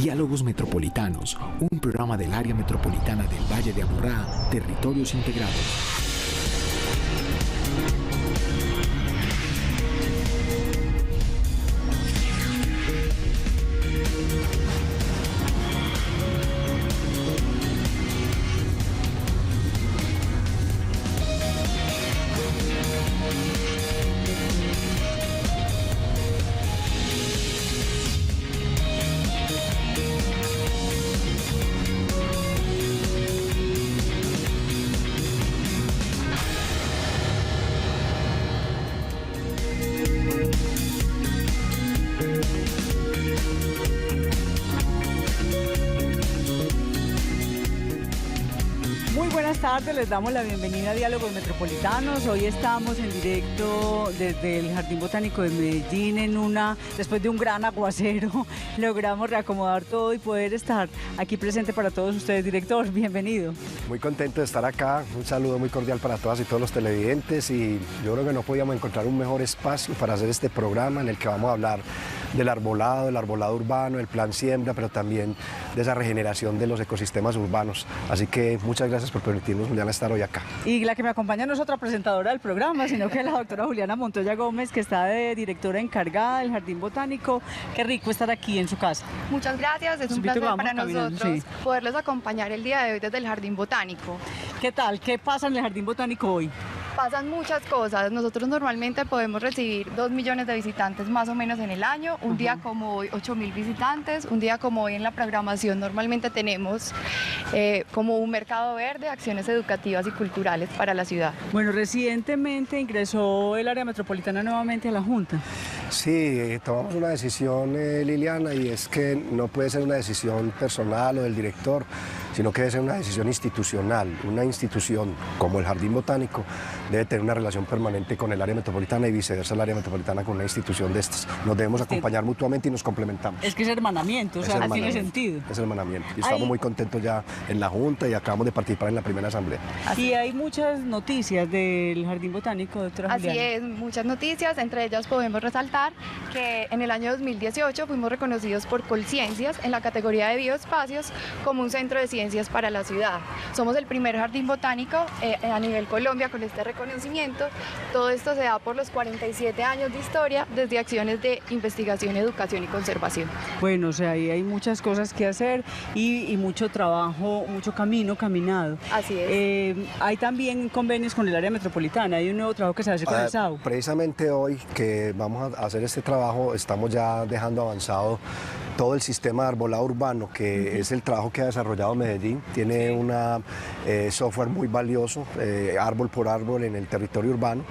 Diálogos Metropolitanos, un programa del área metropolitana del Valle de Aburrá, Territorios Integrados. Les damos la bienvenida a Diálogos Metropolitanos. Hoy estamos en directo desde el Jardín Botánico de Medellín después de un gran aguacero, logramos reacomodar todo y poder estar aquí presente para todos ustedes. Director, bienvenido. Muy contento de estar acá, un saludo muy cordial para todas y todos los televidentes, y yo creo que no podíamos encontrar un mejor espacio para hacer este programa en el que vamos a hablar del arbolado urbano, el plan siembra, pero también de esa regeneración de los ecosistemas urbanos. Así que muchas gracias por permitirnos, Juliana, estar hoy acá. Y la que me acompaña no es otra presentadora del programa, sino que la doctora Juliana Montoya Gómez, que está de directora encargada del Jardín Botánico. Qué rico estar aquí en su casa. Muchas gracias, es un placer para nosotros poderlos acompañar el día de hoy desde el Jardín Botánico. ¿Qué tal? ¿Qué pasa en el Jardín Botánico hoy? Pasan muchas cosas. Nosotros normalmente podemos recibir 2 millones de visitantes más o menos en el año. Un día como hoy, 8.000 visitantes. Un día como hoy en la programación normalmente tenemos como un mercado verde, acciones educativas y culturales para la ciudad. Bueno, recientemente ingresó el área metropolitana nuevamente a la Junta. Sí, tomamos una decisión, Liliana, y es que no puede ser una decisión personal o del director, sino que debe ser una decisión institucional. Una institución como el Jardín Botánico debe tener una relación permanente con el área metropolitana y viceversa el área metropolitana con una institución de estas. Nos debemos acompañar mutuamente y nos complementamos. Es que es hermanamiento, o sea, tiene sentido. Es hermanamiento. Y estamos muy contentos ya en la Junta y acabamos de participar en la primera asamblea. Y hay muchas noticias del Jardín Botánico, doctora Juliana. Así es, muchas noticias. Entre ellas podemos resaltar que en el año 2018 fuimos reconocidos por Colciencias en la categoría de bioespacios como un centro de ciencias para la ciudad. Somos el primer jardín botánico a nivel Colombia con este reconocimiento. Todo esto se da por los 47 años de historia desde acciones de investigación, educación y conservación. Bueno, o sea, ahí hay muchas cosas que hacer y mucho trabajo, mucho camino caminado. Así es. Hay también convenios con el área metropolitana, hay un nuevo trabajo que se hace con el SAU. Precisamente hoy que vamos a hacer este trabajo, estamos ya dejando avanzado todo el sistema de arbolado urbano, que es el trabajo que ha desarrollado Medellín. Tiene un software muy valioso, árbol por árbol en el territorio urbano,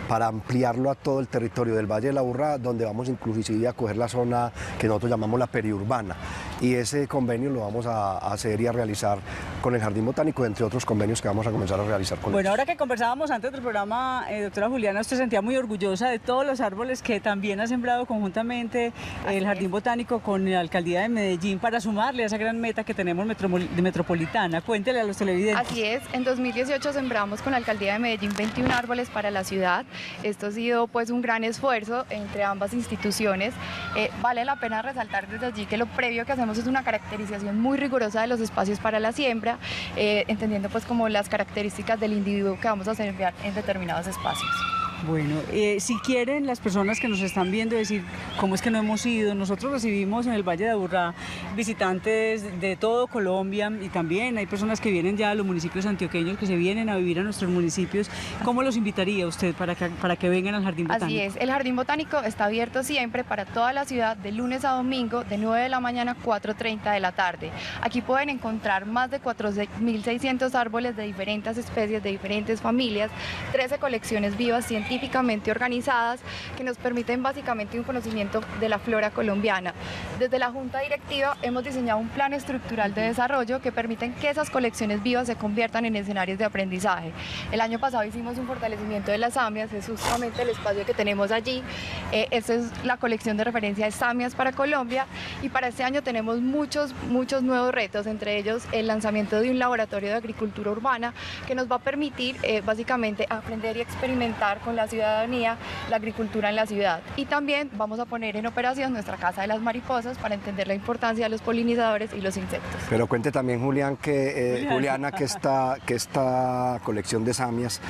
para ampliarlo a todo el territorio del Valle de la Aburrá, donde vamos inclusive a coger la zona que nosotros llamamos la periurbana. Y ese convenio lo vamos a hacer y a realizar con el Jardín Botánico, entre otros convenios que vamos a comenzar a realizar con ellos. Bueno, ahora que conversábamos antes del programa, doctora Juliana, usted se sentía muy orgullosa de todos los árboles que también ha sembrado conjuntamente el Jardín Botánico con la Alcaldía de Medellín para sumarle a esa gran meta que tenemos metropolitana. Cuéntele a los televidentes. Así es, en 2018 sembramos con la Alcaldía de Medellín 21 árboles para la ciudad. Esto ha sido pues un gran esfuerzo entre ambas instituciones. Vale la pena resaltar desde allí que lo previo que hacemos es una caracterización muy rigurosa de los espacios para la siembra, entendiendo pues como las características del individuo que vamos a sembrar en determinados espacios. Bueno, si quieren las personas que nos están viendo decir cómo es que no hemos ido, nosotros recibimos en el Valle de Aburrá visitantes de todo Colombia y también hay personas que vienen ya a los municipios antioqueños que se vienen a vivir a nuestros municipios. ¿Cómo los invitaría usted para que vengan al Jardín Botánico? Así es, el Jardín Botánico está abierto siempre para toda la ciudad de lunes a domingo de 9 de la mañana a 4:30 de la tarde. Aquí pueden encontrar más de 4.600 árboles de diferentes especies, de diferentes familias, 13 colecciones vivas científicamente organizadas que nos permiten básicamente un conocimiento de la flora colombiana. Desde la Junta Directiva hemos diseñado un plan estructural de desarrollo que permiten que esas colecciones vivas se conviertan en escenarios de aprendizaje. El año pasado hicimos un fortalecimiento de las samias, es justamente el espacio que tenemos allí. Esta es la colección de referencia de samias para Colombia y para este año tenemos muchos nuevos retos, entre ellos el lanzamiento de un laboratorio de agricultura urbana que nos va a permitir básicamente aprender y experimentar con la ciudadanía la agricultura en la ciudad. Y también vamos a poner en operación nuestra Casa de las Mariposas para entender la importancia de los polinizadores y los insectos. Pero cuente también, Juliana, que esta colección de samias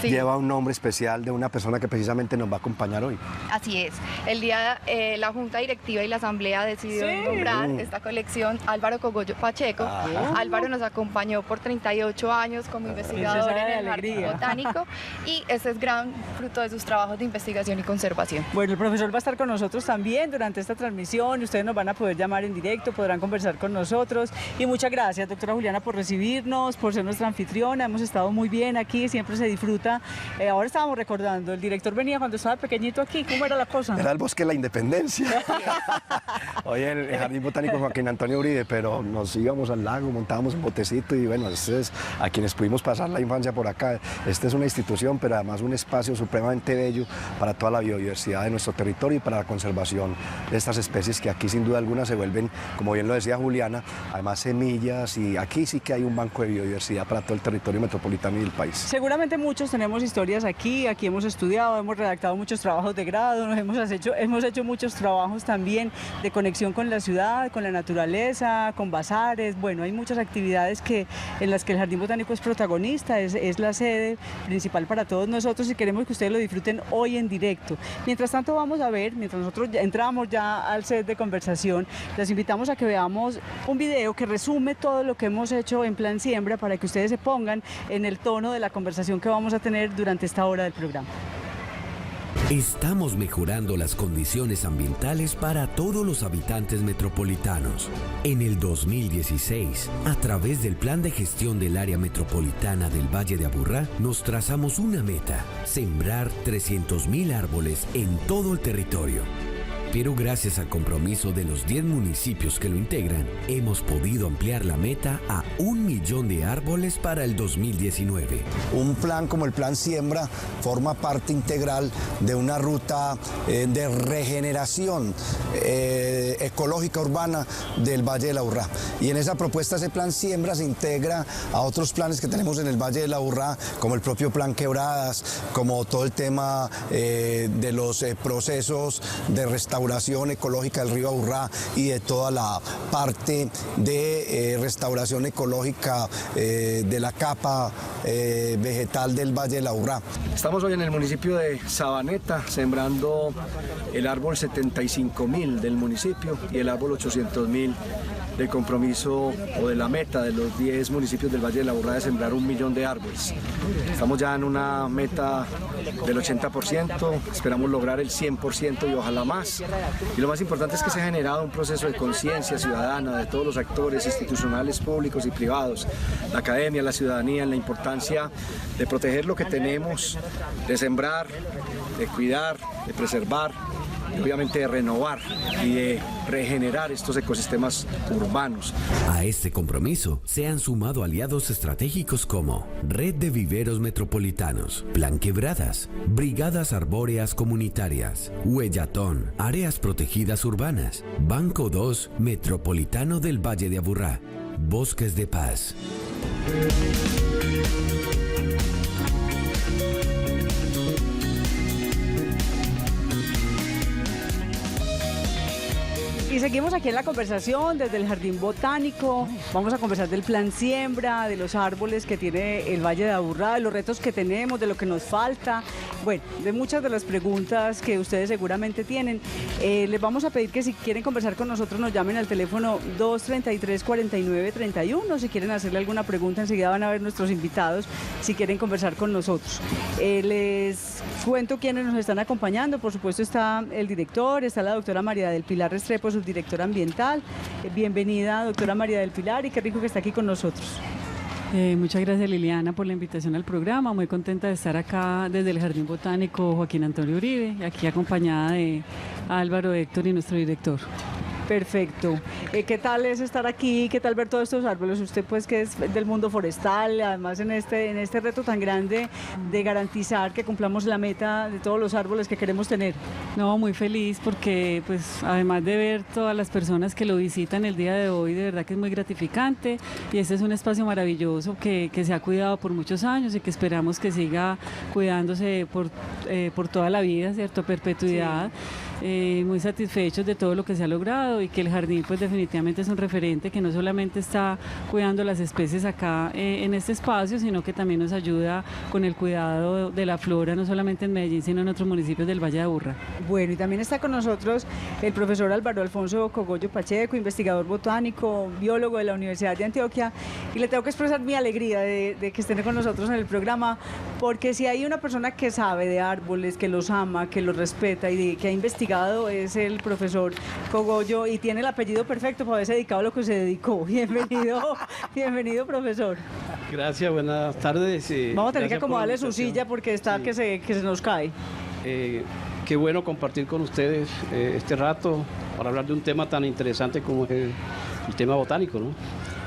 lleva un nombre especial de una persona que precisamente nos va a acompañar hoy. Así es. El día la Junta Directiva y la Asamblea decidió nombrar esta colección Álvaro Cogollo Pacheco. Álvaro nos acompañó por 38 años como investigador en el Jardín Botánico y ese es gran fruto de sus trabajos de investigación y conservación. Bueno, el profesor va a estar con nosotros también durante esta transmisión. Ustedes nos van a poder llamar en directo, podrán conversar con nosotros. Y muchas gracias, doctora Juliana, por recibirnos, por ser nuestra anfitriona. Hemos estado muy bien aquí, siempre se disfruta. Ahora estábamos recordando, el director venía cuando estaba pequeñito aquí, ¿cómo era la cosa? Era el Bosque de la Independencia. Hoy en el Jardín Botánico Joaquín Antonio Uribe, pero nos íbamos al lago, montábamos un botecito y bueno, a quienes pudimos pasar la infancia por acá, esta es una institución, pero además un espacio supremamente bello para toda la biodiversidad de nuestro territorio y para la conservación de estas especies que aquí sin duda alguna se vuelven, como bien lo decía Juliana, además semillas, y aquí sí que hay un banco de biodiversidad para todo el territorio metropolitano y del país. Seguramente muchos tenemos historias aquí hemos estudiado, hemos redactado muchos trabajos de grado, hemos hecho muchos trabajos también de conexión con la ciudad, con la naturaleza, con bazares. Bueno, hay muchas actividades en las que el Jardín Botánico es protagonista, es la sede principal para todos nosotros y queremos que ustedes lo disfruten hoy en directo. Mientras tanto vamos a ver, mientras nosotros entramos ya al set de conversación, les invitamos a que veamos un video que resume todo lo que hemos hecho en Plan Siembra para que ustedes se pongan en el tono de la conversación que vamos a tener durante esta hora del programa. Estamos mejorando las condiciones ambientales para todos los habitantes metropolitanos. En el 2016, a través del Plan de Gestión del Área Metropolitana del Valle de Aburrá, nos trazamos una meta: sembrar 300.000 árboles en todo el territorio. Pero gracias al compromiso de los 10 municipios que lo integran, hemos podido ampliar la meta a 1 millón de árboles para el 2019. Un plan como el Plan Siembra forma parte integral de una ruta de regeneración ecológica urbana del Valle de Aburrá. Y en esa propuesta, ese Plan Siembra se integra a otros planes que tenemos en el Valle de Aburrá, como el propio Plan Quebradas, como todo el tema de los procesos de restauración ecológica del río Aburrá y de toda la parte de restauración ecológica de la capa vegetal del Valle del Aburrá. Estamos hoy en el municipio de Sabaneta sembrando el árbol 75.000 del municipio y el árbol 800.000 del compromiso o de la meta de los 10 municipios del Valle de Aburrá de sembrar 1 millón de árboles. Estamos ya en una meta del 80%, esperamos lograr el 100% y ojalá más. Y lo más importante es que se ha generado un proceso de conciencia ciudadana de todos los actores institucionales, públicos y privados, la academia, la ciudadanía, en la importancia de proteger lo que tenemos, de sembrar, de cuidar, de preservar, y obviamente de renovar y de regenerar estos ecosistemas urbanos. A este compromiso se han sumado aliados estratégicos como Red de Viveros Metropolitanos, Plan Quebradas, Brigadas Arbóreas Comunitarias, Huellatón, Áreas Protegidas Urbanas, Banco 2 Metropolitano del Valle de Aburrá, Bosques de Paz. Y seguimos aquí en la conversación desde el Jardín Botánico. Vamos a conversar del Plan Siembra, de los árboles que tiene el Valle de Aburrá, de los retos que tenemos, de lo que nos falta. Bueno, de muchas de las preguntas que ustedes seguramente tienen. Les vamos a pedir que si quieren conversar con nosotros nos llamen al teléfono 233-4931. Si quieren hacerle alguna pregunta, enseguida van a ver nuestros invitados si quieren conversar con nosotros. Les cuento quiénes nos están acompañando. Por supuesto está el director, está la doctora María del Pilar Restrepo, subdirectora ambiental. Bienvenida, doctora María del Pilar, y qué rico que está aquí con nosotros. Muchas gracias, Liliana, por la invitación al programa. Muy contenta de estar acá desde el Jardín Botánico Joaquín Antonio Uribe, aquí acompañada de Álvaro, Héctor y nuestro director. Perfecto. ¿Qué tal es estar aquí? ¿Qué tal ver todos estos árboles? Usted pues que es del mundo forestal, además en este reto tan grande de garantizar que cumplamos la meta de todos los árboles que queremos tener. No, muy feliz porque pues además de ver todas las personas que lo visitan el día de hoy, de verdad que es muy gratificante y este es un espacio maravilloso que se ha cuidado por muchos años y que esperamos que siga cuidándose por toda la vida, ¿cierto? Perpetuidad. Sí. Muy satisfechos de todo lo que se ha logrado y que el jardín pues definitivamente es un referente que no solamente está cuidando las especies acá en este espacio, sino que también nos ayuda con el cuidado de la flora, no solamente en Medellín, sino en otros municipios del Valle de Aburrá. Bueno, y también está con nosotros el profesor Álvaro Alfonso Cogollo Pacheco, investigador botánico, biólogo de la Universidad de Antioquia, y le tengo que expresar mi alegría de que estén con nosotros en el programa, porque si hay una persona que sabe de árboles, que los ama, que los respeta y que ha investigado, es el profesor Cogollo, y tiene el apellido perfecto para haberse dedicado a lo que se dedicó. Bienvenido, bienvenido, profesor. Gracias, buenas tardes. Vamos a tener que acomodarle su silla porque está sí, que se nos cae. Qué bueno compartir con ustedes este rato para hablar de un tema tan interesante como es el tema botánico, ¿no?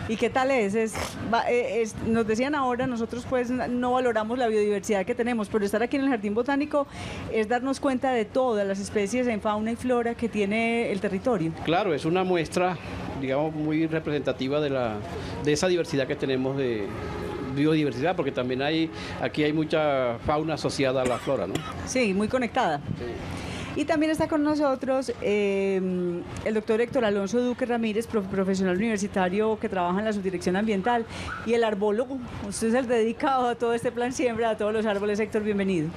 ¿Y qué tal nos decían ahora, nosotros pues no valoramos la biodiversidad que tenemos, pero estar aquí en el Jardín Botánico es darnos cuenta de todas las especies en fauna y flora que tiene el territorio. Claro, es una muestra, digamos, muy representativa de esa diversidad que tenemos de biodiversidad, porque también aquí hay mucha fauna asociada a la flora, ¿no? Sí, muy conectada. Sí. Y también está con nosotros el doctor Héctor Alonso Duque Ramírez, profesional universitario que trabaja en la Subdirección Ambiental, y el arbólogo. Usted es el dedicado a todo este plan siembra, a todos los árboles. Héctor, bienvenido.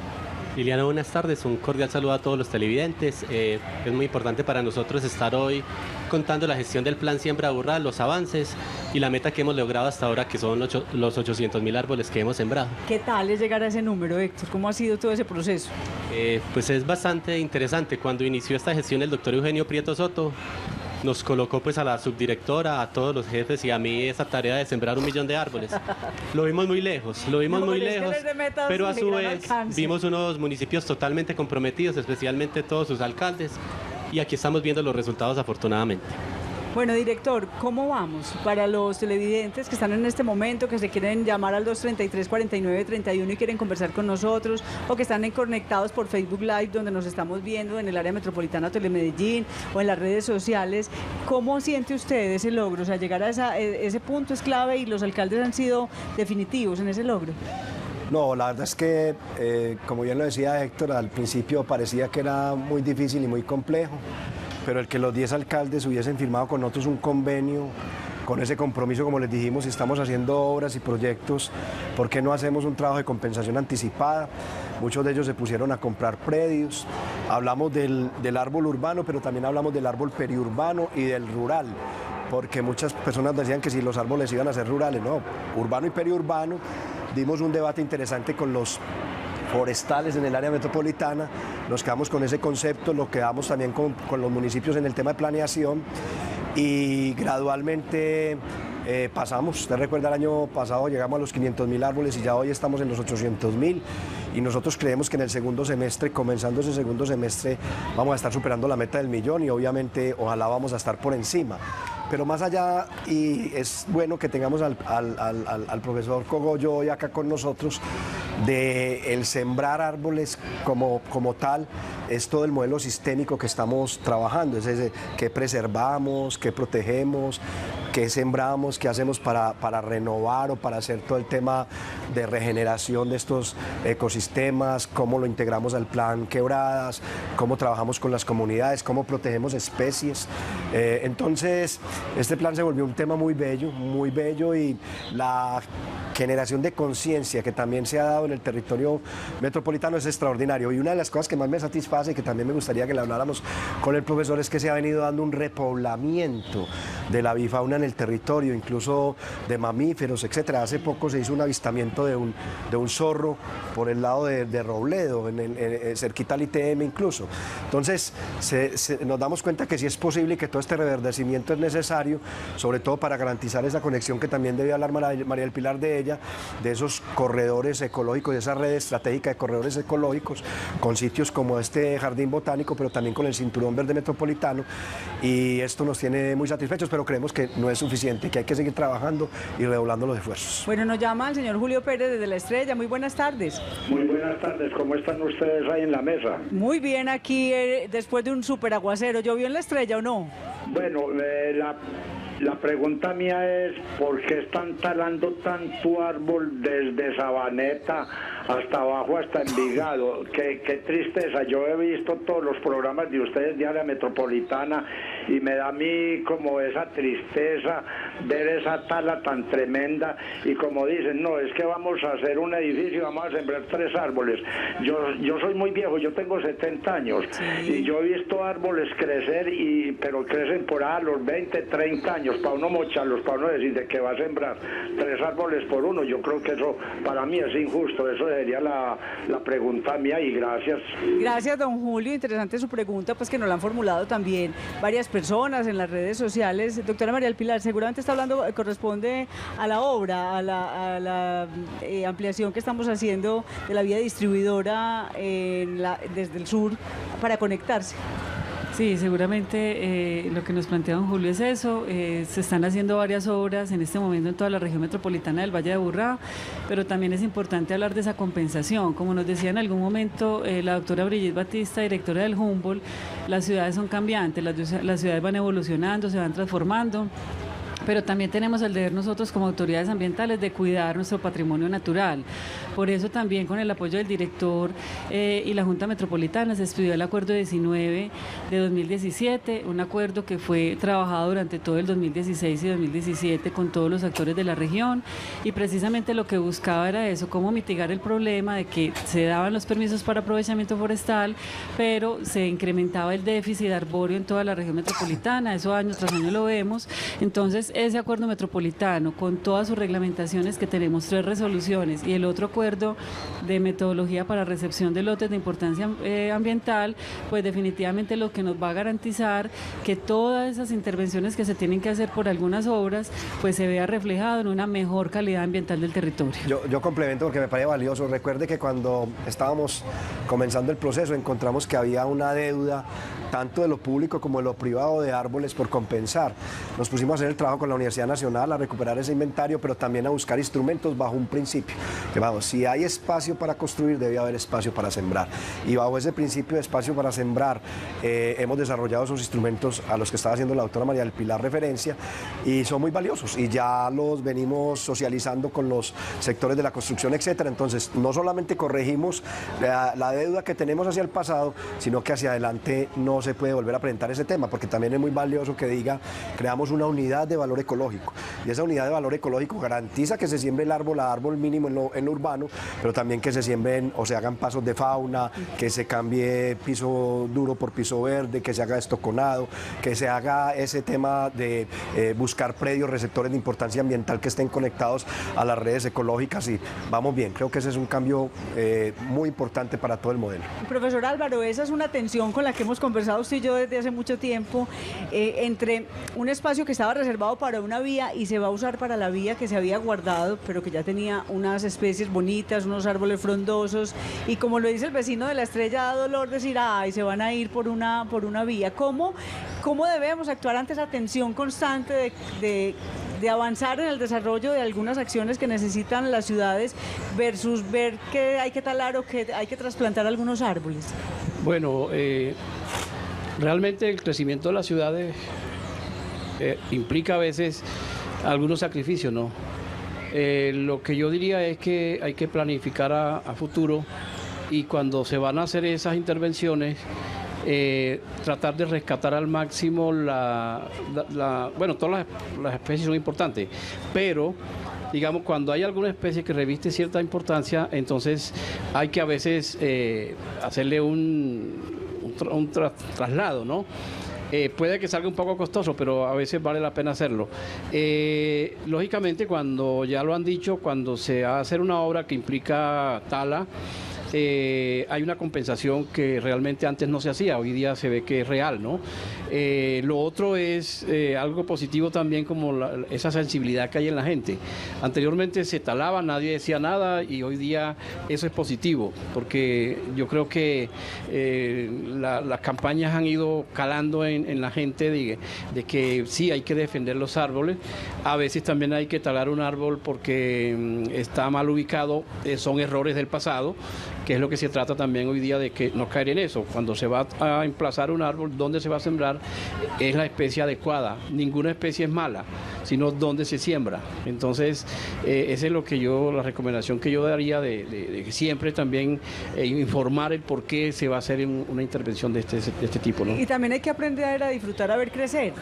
Liliana, buenas tardes, un cordial saludo a todos los televidentes. Es muy importante para nosotros estar hoy contando la gestión del Plan Siembra Aburrá, los avances y la meta que hemos logrado hasta ahora, que son los 800.000 árboles que hemos sembrado. ¿Qué tal es llegar a ese número, Héctor? ¿Cómo ha sido todo ese proceso? Pues es bastante interesante. Cuando inició esta gestión el doctor Eugenio Prieto Soto, nos colocó pues a la subdirectora, a todos los jefes y a mí esa tarea de sembrar 1 millón de árboles. Lo vimos muy lejos, pero a su vez vimos unos municipios totalmente comprometidos, especialmente todos sus alcaldes, y aquí estamos viendo los resultados afortunadamente. Bueno, director, ¿cómo vamos? Para los televidentes que están en este momento, que se quieren llamar al 233-4931 y quieren conversar con nosotros, o que están conectados por Facebook Live, donde nos estamos viendo en el área metropolitana de Telemedellín o en las redes sociales, ¿cómo siente usted ese logro? O sea, llegar a ese punto es clave y los alcaldes han sido definitivos en ese logro. No, la verdad es que, como bien lo decía Héctor, al principio parecía que era muy difícil y muy complejo, pero el que los 10 alcaldes hubiesen firmado con nosotros un convenio, con ese compromiso, como les dijimos, si estamos haciendo obras y proyectos, ¿por qué no hacemos un trabajo de compensación anticipada? Muchos de ellos se pusieron a comprar predios, hablamos del árbol urbano, pero también hablamos del árbol periurbano y del rural, porque muchas personas decían que si los árboles iban a ser rurales, no, urbano y periurbano. Dimos un debate interesante con los forestales en el área metropolitana, nos quedamos con ese concepto, lo quedamos también con los municipios en el tema de planeación y gradualmente pasamos. Usted recuerda, el año pasado llegamos a los 500.000 árboles y ya hoy estamos en los 800.000 y nosotros creemos que en el segundo semestre, comenzando ese segundo semestre, vamos a estar superando la meta del 1.000.000 y obviamente ojalá vamos a estar por encima. Pero más allá, y es bueno que tengamos al profesor Cogollo hoy acá con nosotros, de el sembrar árboles como tal, es todo el modelo sistémico que estamos trabajando, es ese que preservamos, que protegemos, qué sembramos, qué hacemos para renovar o para hacer todo el tema de regeneración de estos ecosistemas, cómo lo integramos al plan Quebradas, cómo trabajamos con las comunidades, cómo protegemos especies. Entonces, este plan se volvió un tema muy bello y la generación de conciencia que también se ha dado en el territorio metropolitano es extraordinario. Y una de las cosas que más me satisface y que también me gustaría que le habláramos con el profesor es que se ha venido dando un repoblamiento de la avifauna en el territorio, incluso de mamíferos, etcétera. Hace poco se hizo un avistamiento de un zorro por el lado de Robledo, cerquita al ITM incluso. Entonces, nos damos cuenta que sí es posible y que todo este reverdecimiento es necesario, sobre todo para garantizar esa conexión que también debe hablar María del Pilar de ella, de esos corredores ecológicos, de esa red estratégica de corredores ecológicos, con sitios como este Jardín Botánico, pero también con el Cinturón Verde Metropolitano, y esto nos tiene muy satisfechos, pero creemos que no es suficiente, que hay que seguir trabajando y redoblando los esfuerzos. Bueno, nos llama el señor Julio Pérez desde La Estrella. Muy buenas tardes. Muy buenas tardes, ¿cómo están ustedes ahí en la mesa? Muy bien, aquí después de un súper aguacero. ¿Llovió en La Estrella o no? Bueno, la pregunta mía es, ¿por qué están talando tanto árbol desde Sabaneta hasta abajo, hasta Envigado. Qué tristeza. Yo he visto todos los programas de ustedes de área metropolitana y me da a mí como esa tristeza ver esa tala tan tremenda y como dicen, no, es que vamos a hacer un edificio y vamos a sembrar 3 árboles. Yo soy muy viejo, yo tengo 70 años y yo he visto árboles crecer, pero crecen por ahí a los 20, 30 años, para uno mocharlos, para uno decir de que va a sembrar 3 árboles por uno. Yo creo que eso para mí es injusto. Eso sería la pregunta mía y gracias. Gracias, don Julio. Interesante su pregunta, pues que nos la han formulado también varias personas en las redes sociales. Doctora María del Pilar, seguramente está hablando, corresponde a la obra, a la ampliación que estamos haciendo de la vía distribuidora desde el sur para conectarse. Sí, seguramente lo que nos plantea don Julio es eso. Se están haciendo varias obras en este momento en toda la región metropolitana del Valle de Aburrá, pero también es importante hablar de esa compensación. Como nos decía en algún momento la doctora Brigitte Batista, directora del Humboldt, las ciudades son cambiantes, las ciudades van evolucionando, se van transformando. Pero también tenemos el deber nosotros como autoridades ambientales de cuidar nuestro patrimonio natural. Por eso también con el apoyo del director y la Junta Metropolitana se estudió el Acuerdo 19 de 2017, un acuerdo que fue trabajado durante todo el 2016 y 2017 con todos los actores de la región y precisamente lo que buscaba era eso, cómo mitigar el problema de que se daban los permisos para aprovechamiento forestal, pero se incrementaba el déficit arbóreo en toda la región metropolitana, eso año tras año lo vemos. Entonces ese acuerdo metropolitano con todas sus reglamentaciones, que tenemos 3 resoluciones, y el otro acuerdo de metodología para recepción de lotes de importancia ambiental, pues definitivamente lo que nos va a garantizar que todas esas intervenciones que se tienen que hacer por algunas obras pues se vea reflejado en una mejor calidad ambiental del territorio. Yo complemento porque me parece valioso. Recuerde que cuando estábamos comenzando el proceso encontramos que había una deuda tanto de lo público como de lo privado de árboles por compensar. Nos pusimos a hacer el trabajo con la Universidad Nacional, a recuperar ese inventario, pero también a buscar instrumentos bajo un principio. Que vamos, si hay espacio para construir, debe haber espacio para sembrar. Y bajo ese principio de espacio para sembrar, hemos desarrollado esos instrumentos a los que estaba haciendo la doctora María del Pilar referencia, y son muy valiosos, y ya los venimos socializando con los sectores de la construcción, etcétera. Entonces, no solamente corregimos la deuda que tenemos hacia el pasado, sino que hacia adelante no se puede volver a presentar ese tema, porque también es muy valioso que diga, creamos una unidad de valor ecológico, y esa unidad de valor ecológico garantiza que se siembre el árbol mínimo en lo urbano, pero también que se siembren o se hagan pasos de fauna, que se cambie piso duro por piso verde, que se haga estoconado, que se haga ese tema de buscar predios receptores de importancia ambiental que estén conectados a las redes ecológicas, y vamos bien. Creo que ese es un cambio muy importante para todo el modelo. Profesor Álvaro, esa es una tensión con la que hemos conversado usted y yo desde hace mucho tiempo, entre un espacio que estaba reservado para una vía y se va a usar para la vía que se había guardado, pero que ya tenía unas especies bonitas, unos árboles frondosos, y como lo dice el vecino de la Estrella, da dolor decir, ay, se van a ir por una vía. ¿Cómo debemos actuar ante esa tensión constante de avanzar en el desarrollo de algunas acciones que necesitan las ciudades versus ver que hay que talar o que hay que trasplantar algunos árboles? Bueno, realmente el crecimiento de las ciudades implica a veces algunos sacrificios, ¿no? Lo que yo diría es que hay que planificar a futuro, y cuando se van a hacer esas intervenciones, tratar de rescatar al máximo bueno, todas las especies son importantes, pero digamos, cuando hay alguna especie que reviste cierta importancia, entonces hay que a veces hacerle un traslado, ¿no? Puede que salga un poco costoso, pero a veces vale la pena hacerlo. Lógicamente, cuando ya lo han dicho, cuando se va a hacer una obra que implica tala, hay una compensación que realmente antes no se hacía, hoy día se ve que es real, ¿no? Lo otro es algo positivo también, como esa sensibilidad que hay en la gente. Anteriormente se talaba, nadie decía nada, y hoy día eso es positivo, porque yo creo que las campañas han ido calando en la gente de que sí hay que defender los árboles. A veces también hay que talar un árbol porque está mal ubicado, son errores del pasado, que es lo que se trata también hoy día, de que no caer en eso. Cuando se va a emplazar un árbol, ¿dónde se va a sembrar? Es la especie adecuada. Ninguna especie es mala. sino dónde se siembra. Entonces, esa es la recomendación que yo daría de siempre también informar el por qué se va a hacer una intervención de este tipo, ¿no? Y también hay que aprender a disfrutar, a ver crecer.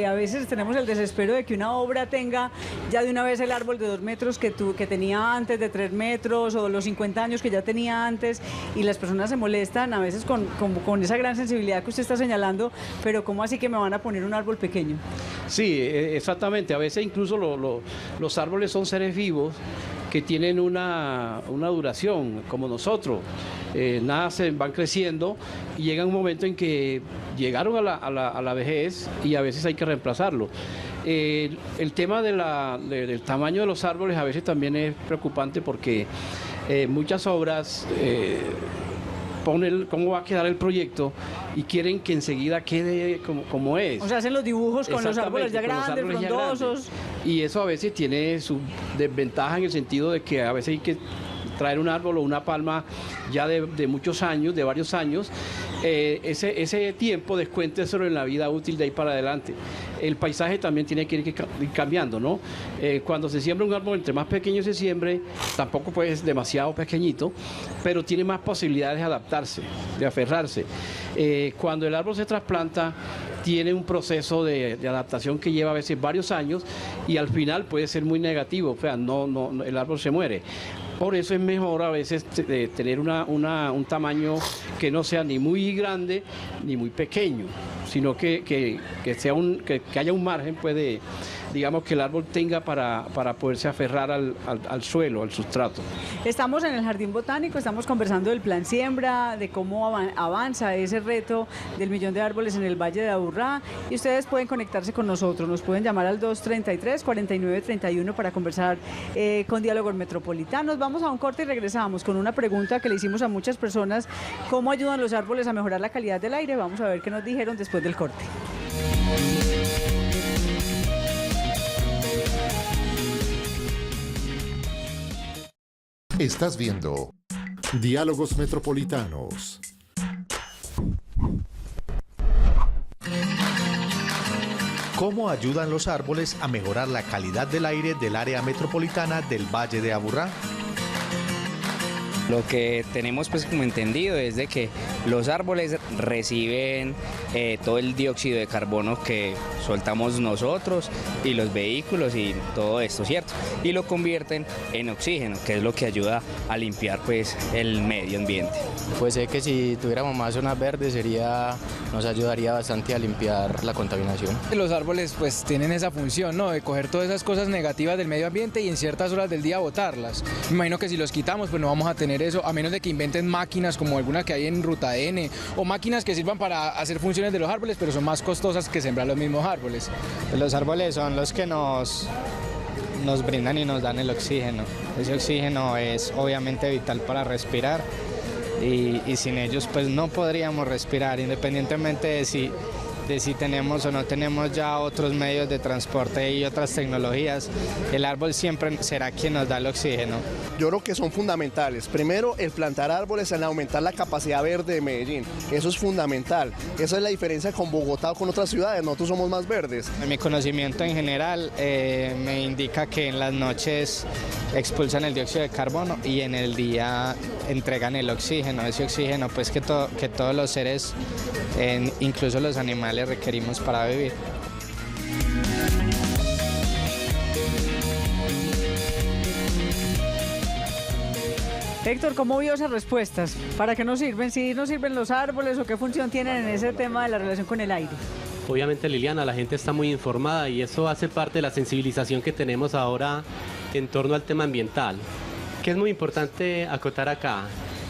A veces tenemos el desespero de que una obra tenga ya de una vez el árbol de 2 metros que tenía antes, de 3 metros, o los 50 años que ya tenía antes, y las personas se molestan a veces con esa gran sensibilidad que usted está señalando, pero ¿cómo así que me van a poner un árbol pequeño? Sí, exactamente. A veces incluso los árboles son seres vivos que tienen una duración, como nosotros. Nacen, van creciendo y llega un momento en que llegaron a la vejez y a veces hay que reemplazarlo. El tema del tamaño de los árboles a veces también es preocupante porque muchas obras ponen cómo va a quedar el proyecto y quieren que enseguida quede como es. O sea, hacen los dibujos con los árboles ya grandes, frondosos. Y eso a veces tiene su desventaja en el sentido de que a veces hay que traer un árbol o una palma ya de muchos años, de varios años, ese tiempo descuénteselo en la vida útil de ahí para adelante. El paisaje también tiene que ir cambiando, ¿no? Cuando se siembra un árbol, entre más pequeño se siembre, tampoco puede ser demasiado pequeñito, pero tiene más posibilidades de adaptarse, de aferrarse. Cuando el árbol se trasplanta, tiene un proceso de adaptación que lleva a veces varios años y al final puede ser muy negativo, o sea, el árbol se muere. Por eso es mejor a veces tener un tamaño que no sea ni muy grande ni muy pequeño, sino que haya un margen, pues, digamos, que el árbol tenga para poderse aferrar al suelo, al sustrato. Estamos en el Jardín Botánico, estamos conversando del plan siembra, de cómo avanza ese reto del 1.000.000 de árboles en el Valle de Aburrá, y ustedes pueden conectarse con nosotros, nos pueden llamar al 233-4931 para conversar con Diálogos Metropolitanos. Vamos a un corte y regresamos con una pregunta que le hicimos a muchas personas: ¿cómo ayudan los árboles a mejorar la calidad del aire? Vamos a ver qué nos dijeron después del corte. Estás viendo Diálogos Metropolitanos. ¿Cómo ayudan los árboles a mejorar la calidad del aire del área metropolitana del Valle de Aburrá? Lo que tenemos pues como entendido es de que los árboles reciben todo el dióxido de carbono que soltamos nosotros y los vehículos y todo esto, ¿cierto? Y lo convierten en oxígeno, que es lo que ayuda a limpiar pues el medio ambiente. Pues sé que si tuviéramos más zonas verdes nos ayudaría bastante a limpiar la contaminación. Los árboles pues tienen esa función, ¿no?, de coger todas esas cosas negativas del medio ambiente y en ciertas horas del día botarlas. Me imagino que si los quitamos pues no vamos a tener eso, a menos de que inventen máquinas como algunas que hay en Ruta N, o máquinas que sirvan para hacer funciones de los árboles, pero son más costosas que sembrar los mismos árboles. Los árboles son los que nos brindan y nos dan el oxígeno. Ese oxígeno es obviamente vital para respirar y sin ellos pues no podríamos respirar, independientemente de si tenemos o no tenemos ya otros medios de transporte y otras tecnologías. El árbol siempre será quien nos da el oxígeno. Yo creo que son fundamentales. Primero, el plantar árboles, el aumentar la capacidad verde de Medellín. Eso es fundamental. Esa es la diferencia con Bogotá o con otras ciudades. Nosotros somos más verdes. Mi conocimiento en general me indica que en las noches expulsan el dióxido de carbono y en el día entregan el oxígeno. Ese oxígeno pues que todos los seres, incluso los animales, requerimos para vivir. Héctor, ¿cómo vio esas respuestas? ¿Para qué nos sirven? ¿Sí nos sirven los árboles o qué función tienen en ese tema de la relación con el aire? Obviamente, Liliana, la gente está muy informada y eso hace parte de la sensibilización que tenemos ahora en torno al tema ambiental. Que es muy importante acotar acá.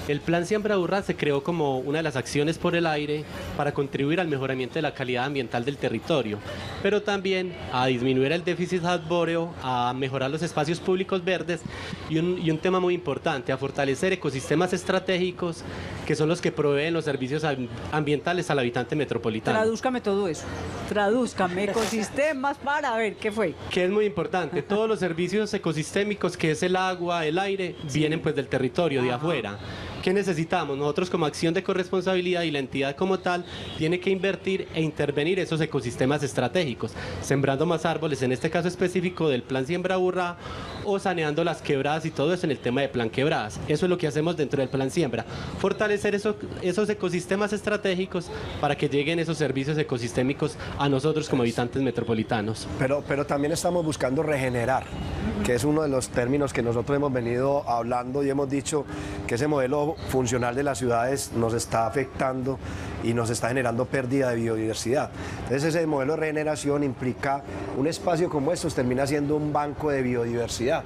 El Plan Siembra Aburrá se creó como una de las acciones por el aire para contribuir al mejoramiento de la calidad ambiental del territorio, pero también a disminuir el déficit arbóreo, a mejorar los espacios públicos verdes y un tema muy importante, a fortalecer ecosistemas estratégicos que son los que proveen los servicios ambientales al habitante metropolitano. Tradúzcame todo eso. Tradúzcame ecosistemas para ver qué fue. Que es muy importante. Todos los servicios ecosistémicos, que es el agua, el aire, vienen pues del territorio, de afuera. ¿Qué necesitamos? Nosotros como acción de corresponsabilidad y la entidad como tal tiene que invertir e intervenir esos ecosistemas estratégicos, sembrando más árboles, en este caso específico del Plan Siembra Aburrá, o saneando las quebradas y todo eso en el tema de Plan Quebradas. Eso es lo que hacemos dentro del Plan Siembra, fortalecer esos ecosistemas estratégicos para que lleguen esos servicios ecosistémicos a nosotros como habitantes metropolitanos. Pero también estamos buscando regenerar, que es uno de los términos que nosotros hemos venido hablando y hemos dicho que ese modelo funcional de las ciudades nos está afectando y nos está generando pérdida de biodiversidad. Entonces ese modelo de regeneración implica un espacio como estos, termina siendo un banco de biodiversidad.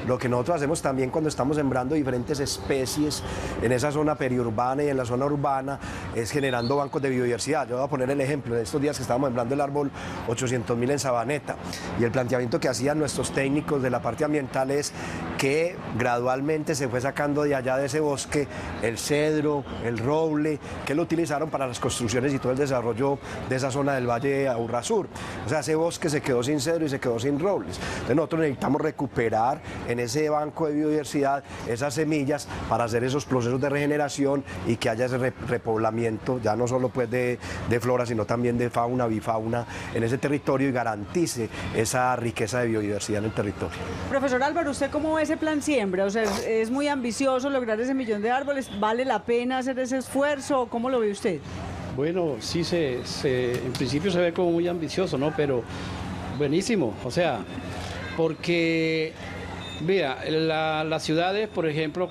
Lo que nosotros hacemos también cuando estamos sembrando diferentes especies en esa zona periurbana y en la zona urbana es generando bancos de biodiversidad. Yo voy a poner el ejemplo de estos días que estábamos sembrando el árbol 800.000 en Sabaneta, y el planteamiento que hacían nuestros técnicos de la parte ambiental es que gradualmente se fue sacando de allá de ese bosque el cedro, el roble, que lo utilizaron para las construcciones y todo el desarrollo de esa zona del Valle de Aburrá Sur. O sea, ese bosque se quedó sin cedro y se quedó sin robles. Entonces nosotros necesitamos recuperar en ese banco de biodiversidad esas semillas para hacer esos procesos de regeneración y que haya ese repoblamiento, ya no solo pues de flora, sino también de fauna, bifauna en ese territorio, y garantice esa riqueza de biodiversidad en el territorio. Profesor Álvaro, ¿usted cómo ve ese plan siembra? O sea, ¿es muy ambicioso lograr ese 1.000.000 de árboles? ¿Vale la pena hacer ese esfuerzo? ¿Cómo lo ve usted? Bueno, sí, en principio se ve como muy ambicioso, ¿no? Pero buenísimo, o sea, porque, vea, las ciudades, por ejemplo,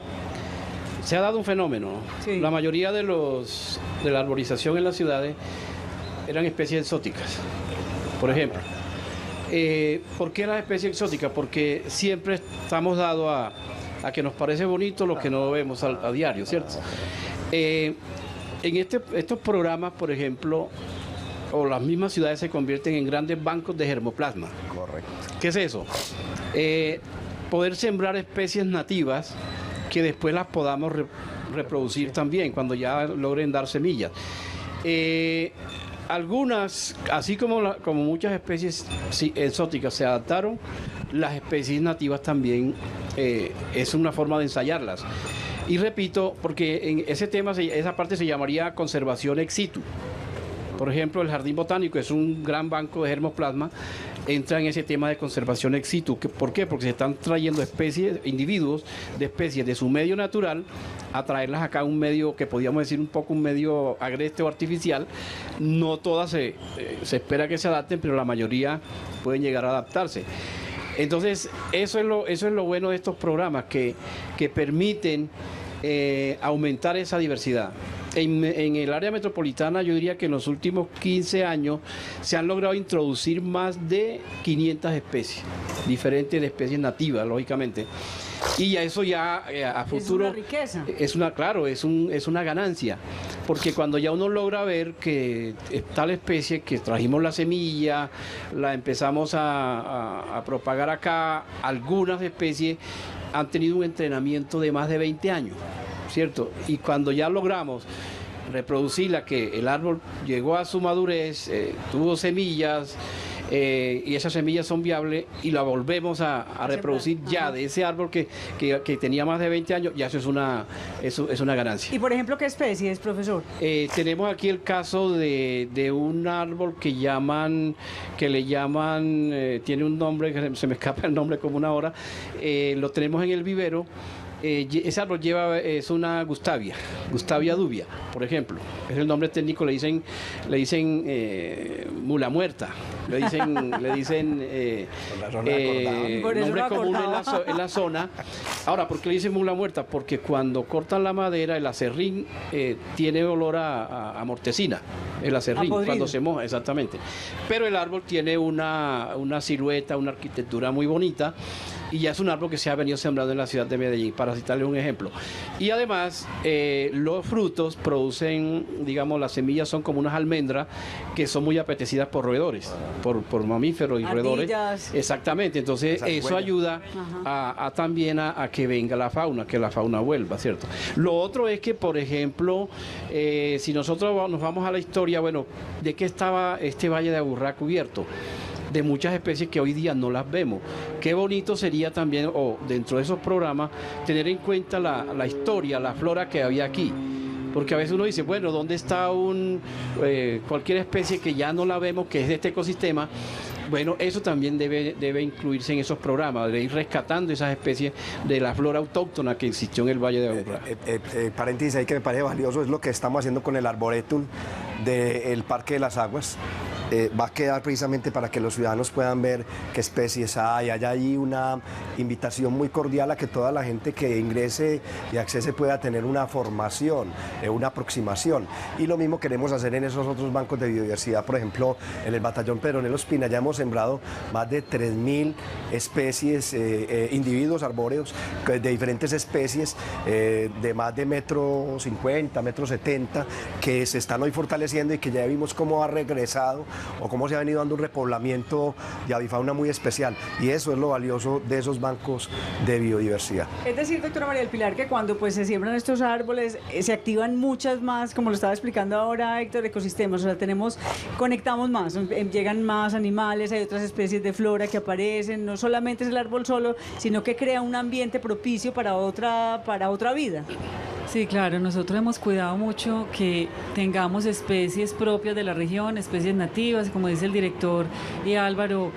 se ha dado un fenómeno. Sí. La mayoría de la arborización en las ciudades eran especies exóticas, por ejemplo. ¿Por qué las especies exóticas? Porque siempre estamos dados a que nos parece bonito lo que no vemos a diario, ¿cierto? En estos programas, por ejemplo, o las mismas ciudades se convierten en grandes bancos de germoplasma. Correcto. ¿Qué es eso? Poder sembrar especies nativas que después las podamos reproducir también cuando ya logren dar semillas. Algunas, así como muchas especies exóticas se adaptaron, las especies nativas también es una forma de ensayarlas. Y repito, porque en ese tema, esa parte se llamaría conservación ex situ. Por ejemplo, el Jardín Botánico es un gran banco de germoplasma, entra en ese tema de conservación ex situ. ¿Por qué? Porque se están trayendo individuos de especies de su medio natural a traerlas acá a un medio que podríamos decir un poco un medio agreste o artificial. No todas se espera que se adapten, pero la mayoría pueden llegar a adaptarse. Entonces, eso es lo bueno de estos programas, que permiten aumentar esa diversidad. En el área metropolitana yo diría que en los últimos 15 años se han logrado introducir más de 500 especies, diferentes de especies nativas, lógicamente. Y eso ya a futuro... Es una riqueza. Claro, es una ganancia, porque cuando ya uno logra ver que tal especie que trajimos la semilla, la empezamos a propagar acá, algunas especies han tenido un entrenamiento de más de 20 años, ¿cierto? Y cuando ya logramos reproducirla, que el árbol llegó a su madurez, tuvo semillas, y esas semillas son viables y la volvemos a reproducir ya de ese árbol que tenía más de 20 años, ya eso es una ganancia. ¿Y por ejemplo qué especies, profesor? Tenemos aquí el caso de un árbol que le llaman, tiene un nombre que se me escapa el nombre como una hora, lo tenemos en el vivero. Ese árbol es una Gustavia dubia, por ejemplo. Es el nombre técnico, le dicen mula muerta, le dicen nombre común en la zona. Ahora, ¿por qué le dicen mula muerta? Porque cuando cortan la madera, el acerrín tiene olor a mortecina, el acerrín, cuando se moja, exactamente. Pero el árbol tiene una silueta, una arquitectura muy bonita, y ya es un árbol que se ha venido sembrando en la ciudad de Medellín, para citarles un ejemplo. Y además, los frutos producen, digamos, las semillas son como unas almendras que son muy apetecidas por roedores, por mamíferos y roedores. Exactamente, entonces eso ayuda también a que venga la fauna, que la fauna vuelva, ¿cierto? Lo otro es que, por ejemplo, si nosotros nos vamos a la historia, bueno, ¿de qué estaba este Valle de Aburrá cubierto? De muchas especies que hoy día no las vemos, qué bonito sería también, o dentro de esos programas, tener en cuenta la historia, la flora que había aquí. Porque a veces uno dice, bueno, ¿dónde está cualquier especie que ya no la vemos, que es de este ecosistema? Bueno, eso también debe incluirse en esos programas, de ir rescatando esas especies de la flora autóctona que existió en el Valle de Aburrá. Paréntesis ahí que me parece valioso, es lo que estamos haciendo con el arboretum del Parque de las Aguas. Va a quedar precisamente para que los ciudadanos puedan ver qué especies hay. Hay ahí una invitación muy cordial a que toda la gente que ingrese y accese pueda tener una formación, una aproximación. Y lo mismo queremos hacer en esos otros bancos de biodiversidad. Por ejemplo, en el Batallón Pedronel Ospina ya hemos sembrado más de 3.000 especies, individuos arbóreos de diferentes especies, de más de 1,50 m, 1,70 m, que se están hoy fortaleciendo y que ya vimos cómo ha regresado o cómo se ha venido dando un repoblamiento de avifauna muy especial, y eso es lo valioso de esos bancos de biodiversidad. Es decir, doctora María del Pilar, que cuando pues se siembran estos árboles se activan muchas más, como lo estaba explicando ahora Héctor, ecosistemas, o sea, conectamos más, llegan más animales, hay otras especies de flora que aparecen, no solamente es el árbol solo, sino que crea un ambiente propicio para otra vida. Sí, claro, nosotros hemos cuidado mucho que tengamos especies propias de la región, especies nativas, como dice el director y Álvaro,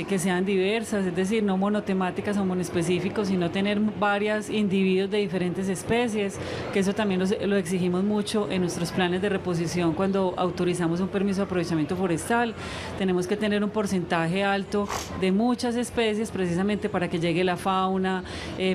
que sean diversas, es decir, no monotemáticas o monoespecíficos, sino tener varios individuos de diferentes especies, que eso también lo exigimos mucho en nuestros planes de reposición cuando autorizamos un permiso de aprovechamiento forestal. Tenemos que tener un porcentaje alto de muchas especies precisamente para que llegue la fauna,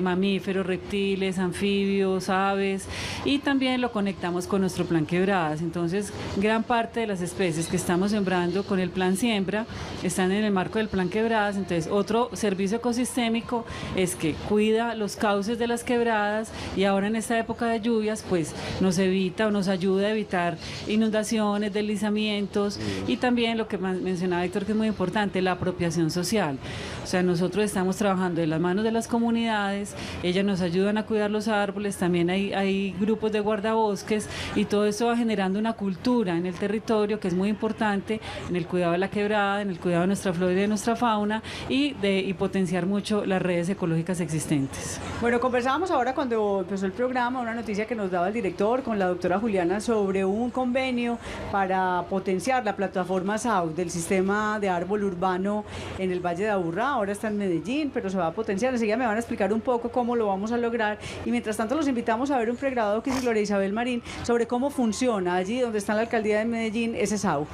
mamíferos, reptiles, anfibios, aves, y también lo conectamos con nuestro plan Quebradas. Entonces, gran parte de las especies que estamos sembrando con el plan Siembra están en el marco del plan Quebradas. Entonces, otro servicio ecosistémico es que cuida los cauces de las quebradas, y ahora en esta época de lluvias pues nos ayuda a evitar inundaciones, deslizamientos, y también lo que mencionaba Héctor, que es muy importante, la apropiación social. O sea, nosotros estamos trabajando en las manos de las comunidades, ellas nos ayudan a cuidar los árboles, también hay grupos de guardabosques, y todo eso va generando una cultura en el territorio que es muy importante en el cuidado de la quebrada, en el cuidado de nuestra flora y de nuestra fauna, y potenciar mucho las redes ecológicas existentes. Bueno, conversábamos ahora cuando empezó el programa, una noticia que nos daba el director con la doctora Juliana sobre un convenio para potenciar la plataforma SAU del sistema de árbol urbano en el Valle de Aburrá. Ahora está en Medellín, pero se va a potenciar. Enseguida me van a explicar un poco cómo lo vamos a lograr, y mientras tanto los invitamos a ver un pregrabado que hizo Gloria Isabel Marín sobre cómo funciona allí donde está la alcaldía de Medellín ese SAU.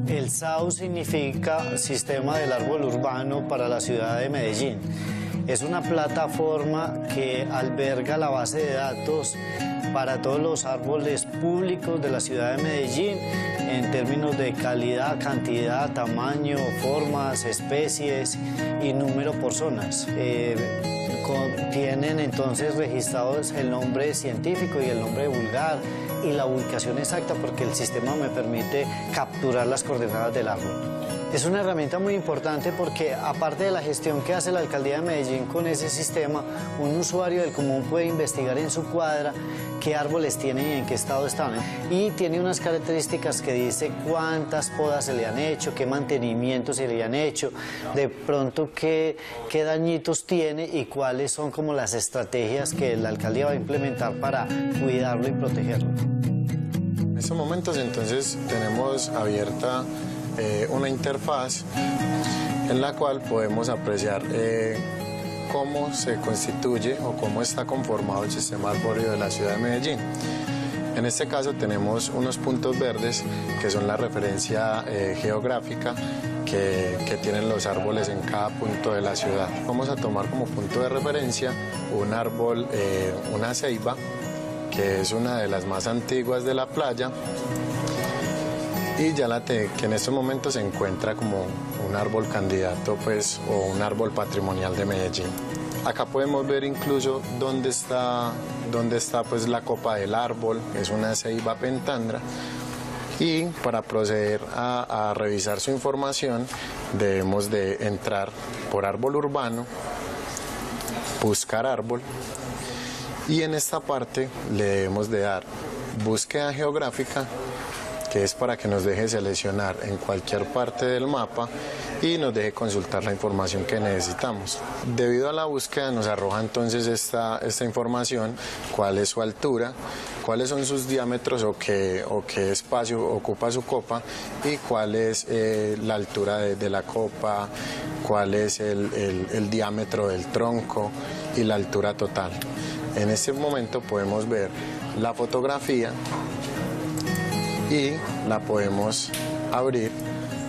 El SAU significa Sistema del Árbol Urbano para la ciudad de Medellín. Es una plataforma que alberga la base de datos para todos los árboles públicos de la ciudad de Medellín en términos de calidad, cantidad, tamaño, formas, especies y número por zonas. Tienen entonces registrados el nombre científico y el nombre vulgar y la ubicación exacta, porque el sistema me permite capturar las coordenadas del árbol. Es una herramienta muy importante porque, aparte de la gestión que hace la alcaldía de Medellín con ese sistema, un usuario del común puede investigar en su cuadra qué árboles tienen y en qué estado están. Y tiene unas características que dice cuántas podas se le han hecho, qué mantenimiento se le han hecho, de pronto qué dañitos tiene y cuáles son como las estrategias que la alcaldía va a implementar para cuidarlo y protegerlo. En estos momentos entonces tenemos abierta una interfaz en la cual podemos apreciar cómo se constituye o cómo está conformado el sistema arbóreo de la ciudad de Medellín. En este caso tenemos unos puntos verdes que son la referencia geográfica que tienen los árboles en cada punto de la ciudad. Vamos a tomar como punto de referencia un árbol, una ceiba, que es una de las más antiguas de la playa, y que en estos momentos se encuentra como un árbol candidato pues, o un árbol patrimonial de Medellín. Acá podemos ver incluso dónde está pues, la copa del árbol, es una ceiba pentandra, y para proceder a revisar su información debemos de entrar por árbol urbano, buscar árbol, y en esta parte le debemos de dar búsqueda geográfica, que es para que nos deje seleccionar en cualquier parte del mapa y nos deje consultar la información que necesitamos. Debido a la búsqueda nos arroja entonces esta información, cuál es su altura, cuáles son sus diámetros o qué espacio ocupa su copa y cuál es la altura de la copa, cuál es el diámetro del tronco y la altura total. En este momento podemos ver la fotografía y la podemos abrir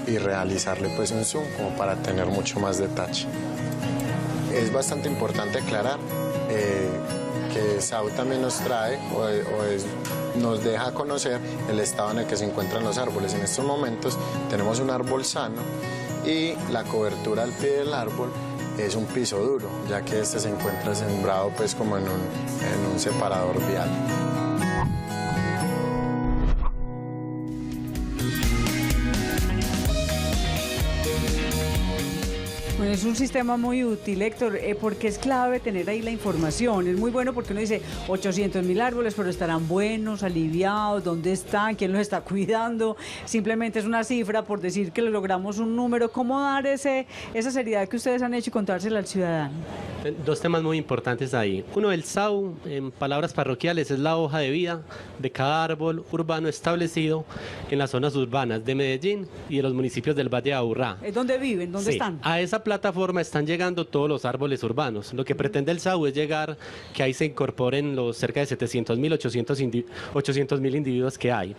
y realizarle pues un zoom como para tener mucho más detalle. Es bastante importante aclarar que SAU también nos trae nos deja conocer el estado en el que se encuentran los árboles. En estos momentos tenemos un árbol sano y la cobertura al pie del árbol es un piso duro, ya que este se encuentra sembrado pues como en un separador vial. Bueno, es un sistema muy útil, Héctor, porque es clave tener ahí la información. Es muy bueno porque uno dice 800.000 árboles, pero estarán buenos, aliviados, ¿dónde están? ¿Quién los está cuidando? Simplemente es una cifra por decir que logramos un número. ¿Cómo dar esa seriedad que ustedes han hecho y contársela al ciudadano? Dos temas muy importantes ahí. Uno, el SAU, en palabras parroquiales, es la hoja de vida de cada árbol urbano establecido en las zonas urbanas de Medellín y de los municipios del Valle de Aburrá. ¿Es dónde viven? ¿Dónde están? A esa plataforma están llegando todos los árboles urbanos. Lo que pretende el SAU es llegar, que ahí se incorporen los cerca de 700.000, 800.000 individuos que hay.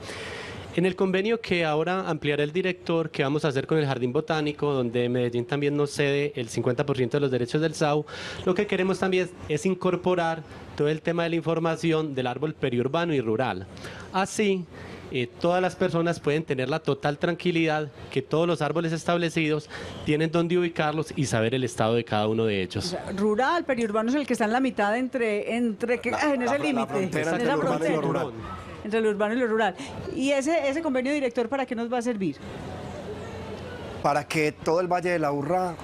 En el convenio que ahora ampliará el director, que vamos a hacer con el Jardín Botánico, donde Medellín también nos cede el 50% de los derechos del SAU, lo que queremos también es incorporar todo el tema de la información del árbol periurbano y rural. Así, todas las personas pueden tener la total tranquilidad que todos los árboles establecidos tienen dónde ubicarlos y saber el estado de cada uno de ellos. O sea, rural, periurbano es el que está en la mitad en ese límite, en esa frontera entre lo urbano y lo rural. ¿Y ese convenio director para qué nos va a servir? Para que todo el Valle de la Aburrá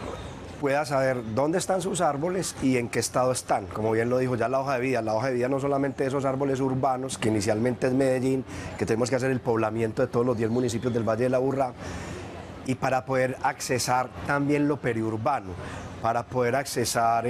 pueda saber dónde están sus árboles y en qué estado están. Como bien lo dijo ya la hoja de vida. La hoja de vida no solamente de esos árboles urbanos, que inicialmente es Medellín, que tenemos que hacer el poblamiento de todos los 10 municipios del Valle de la Aburrá, y para poder accesar también lo periurbano, para poder accesar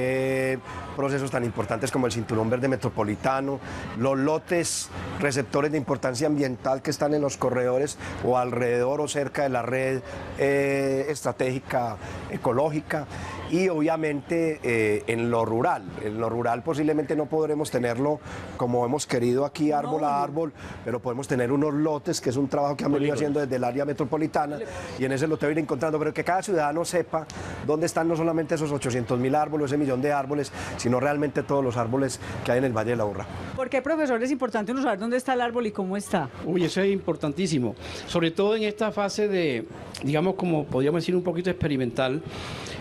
procesos tan importantes como el Cinturón Verde Metropolitano, los lotes receptores de importancia ambiental que están en los corredores o alrededor o cerca de la red estratégica ecológica, y obviamente en lo rural. En lo rural posiblemente no podremos tenerlo como hemos querido aquí árbol a árbol, pero podemos tener unos lotes, que es un trabajo que han venido haciendo desde el área metropolitana, y en ese lote ir encontrando, pero que cada ciudadano sepa dónde están no solamente esos 800.000 árboles, ese millón de árboles, sino realmente todos los árboles que hay en el Valle de la Aburrá. ¿Por qué, profesor, es importante uno saber dónde está el árbol y cómo está? Uy, eso es importantísimo, sobre todo en esta fase de, digamos, como podríamos decir, un poquito experimental.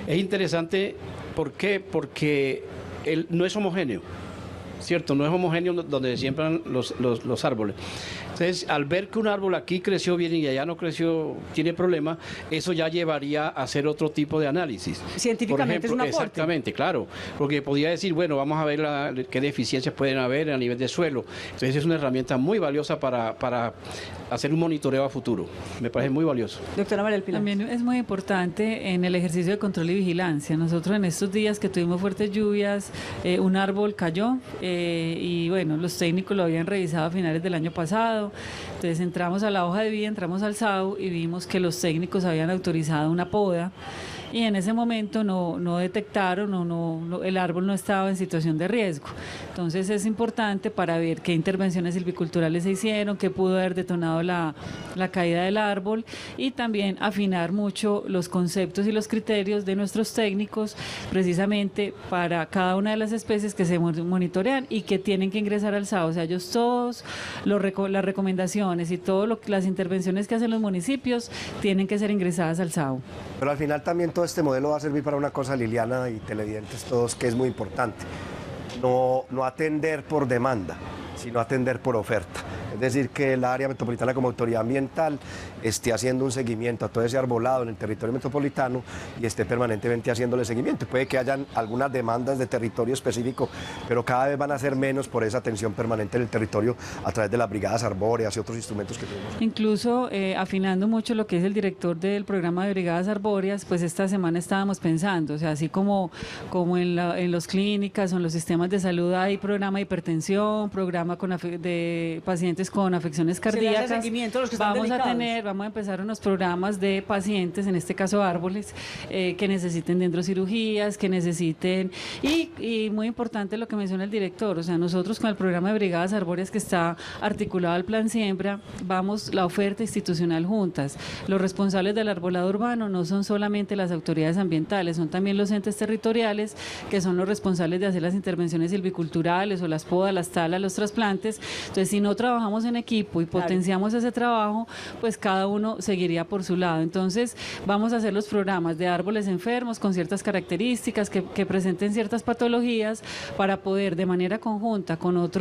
Es interesante, ¿por qué? Porque no es homogéneo, ¿cierto? No es homogéneo donde se siembran los árboles. Entonces, al ver que un árbol aquí creció bien y allá no creció, tiene problemas, eso ya llevaría a hacer otro tipo de análisis. Científicamente, por ejemplo, es un aporte. Exactamente, claro, porque podría decir, bueno, vamos a ver qué deficiencias pueden haber a nivel de suelo. Entonces, es una herramienta muy valiosa para hacer un monitoreo a futuro. Me parece muy valioso. Doctora María del Pilar. También es muy importante en el ejercicio de control y vigilancia. Nosotros en estos días que tuvimos fuertes lluvias, un árbol cayó y bueno, los técnicos lo habían revisado a finales del año pasado. Entonces entramos a la hoja de vida, entramos al SAU y vimos que los técnicos habían autorizado una poda. Y en ese momento no detectaron, el árbol no estaba en situación de riesgo. Entonces es importante para ver qué intervenciones silviculturales se hicieron, qué pudo haber detonado la caída del árbol, y también afinar mucho los conceptos y los criterios de nuestros técnicos precisamente para cada una de las especies que se monitorean y que tienen que ingresar al SAU. O sea, ellos todos, las recomendaciones y todas las intervenciones que hacen los municipios tienen que ser ingresadas al SAU. Pero al final también todo este modelo va a servir para una cosa, Liliana y televidentes todos, que es muy importante. No atender por demanda, sino atender por oferta. Es decir, que el área metropolitana como autoridad ambiental esté haciendo un seguimiento a todo ese arbolado en el territorio metropolitano y esté permanentemente haciéndole seguimiento. Puede que hayan algunas demandas de territorio específico, pero cada vez van a ser menos por esa atención permanente en el territorio a través de las brigadas arbóreas y otros instrumentos que tenemos. Incluso afinando mucho lo que es el director del programa de brigadas arbóreas, pues esta semana estábamos pensando, o sea, así como en las clínicas o en los sistemas de salud hay programa de hipertensión, programa de pacientes con afecciones cardíacas, seguimiento a los que están vamos a empezar unos programas de pacientes, en este caso árboles, que necesiten dendrocirugías, que necesiten, y muy importante lo que menciona el director, o sea, nosotros con el programa de brigadas arbóreas que está articulado al Plan Siembra, vamos la oferta institucional juntas. Los responsables del arbolado urbano no son solamente las autoridades ambientales, son también los entes territoriales, que son los responsables de hacer las intervenciones silviculturales o las podas, las talas, los trasplantes. Entonces, si no trabajamos en equipo y potenciamos ese trabajo, pues cada uno seguiría por su lado. Entonces, vamos a hacer los programas de árboles enfermos con ciertas características que presenten ciertas patologías para poder de manera conjunta con otra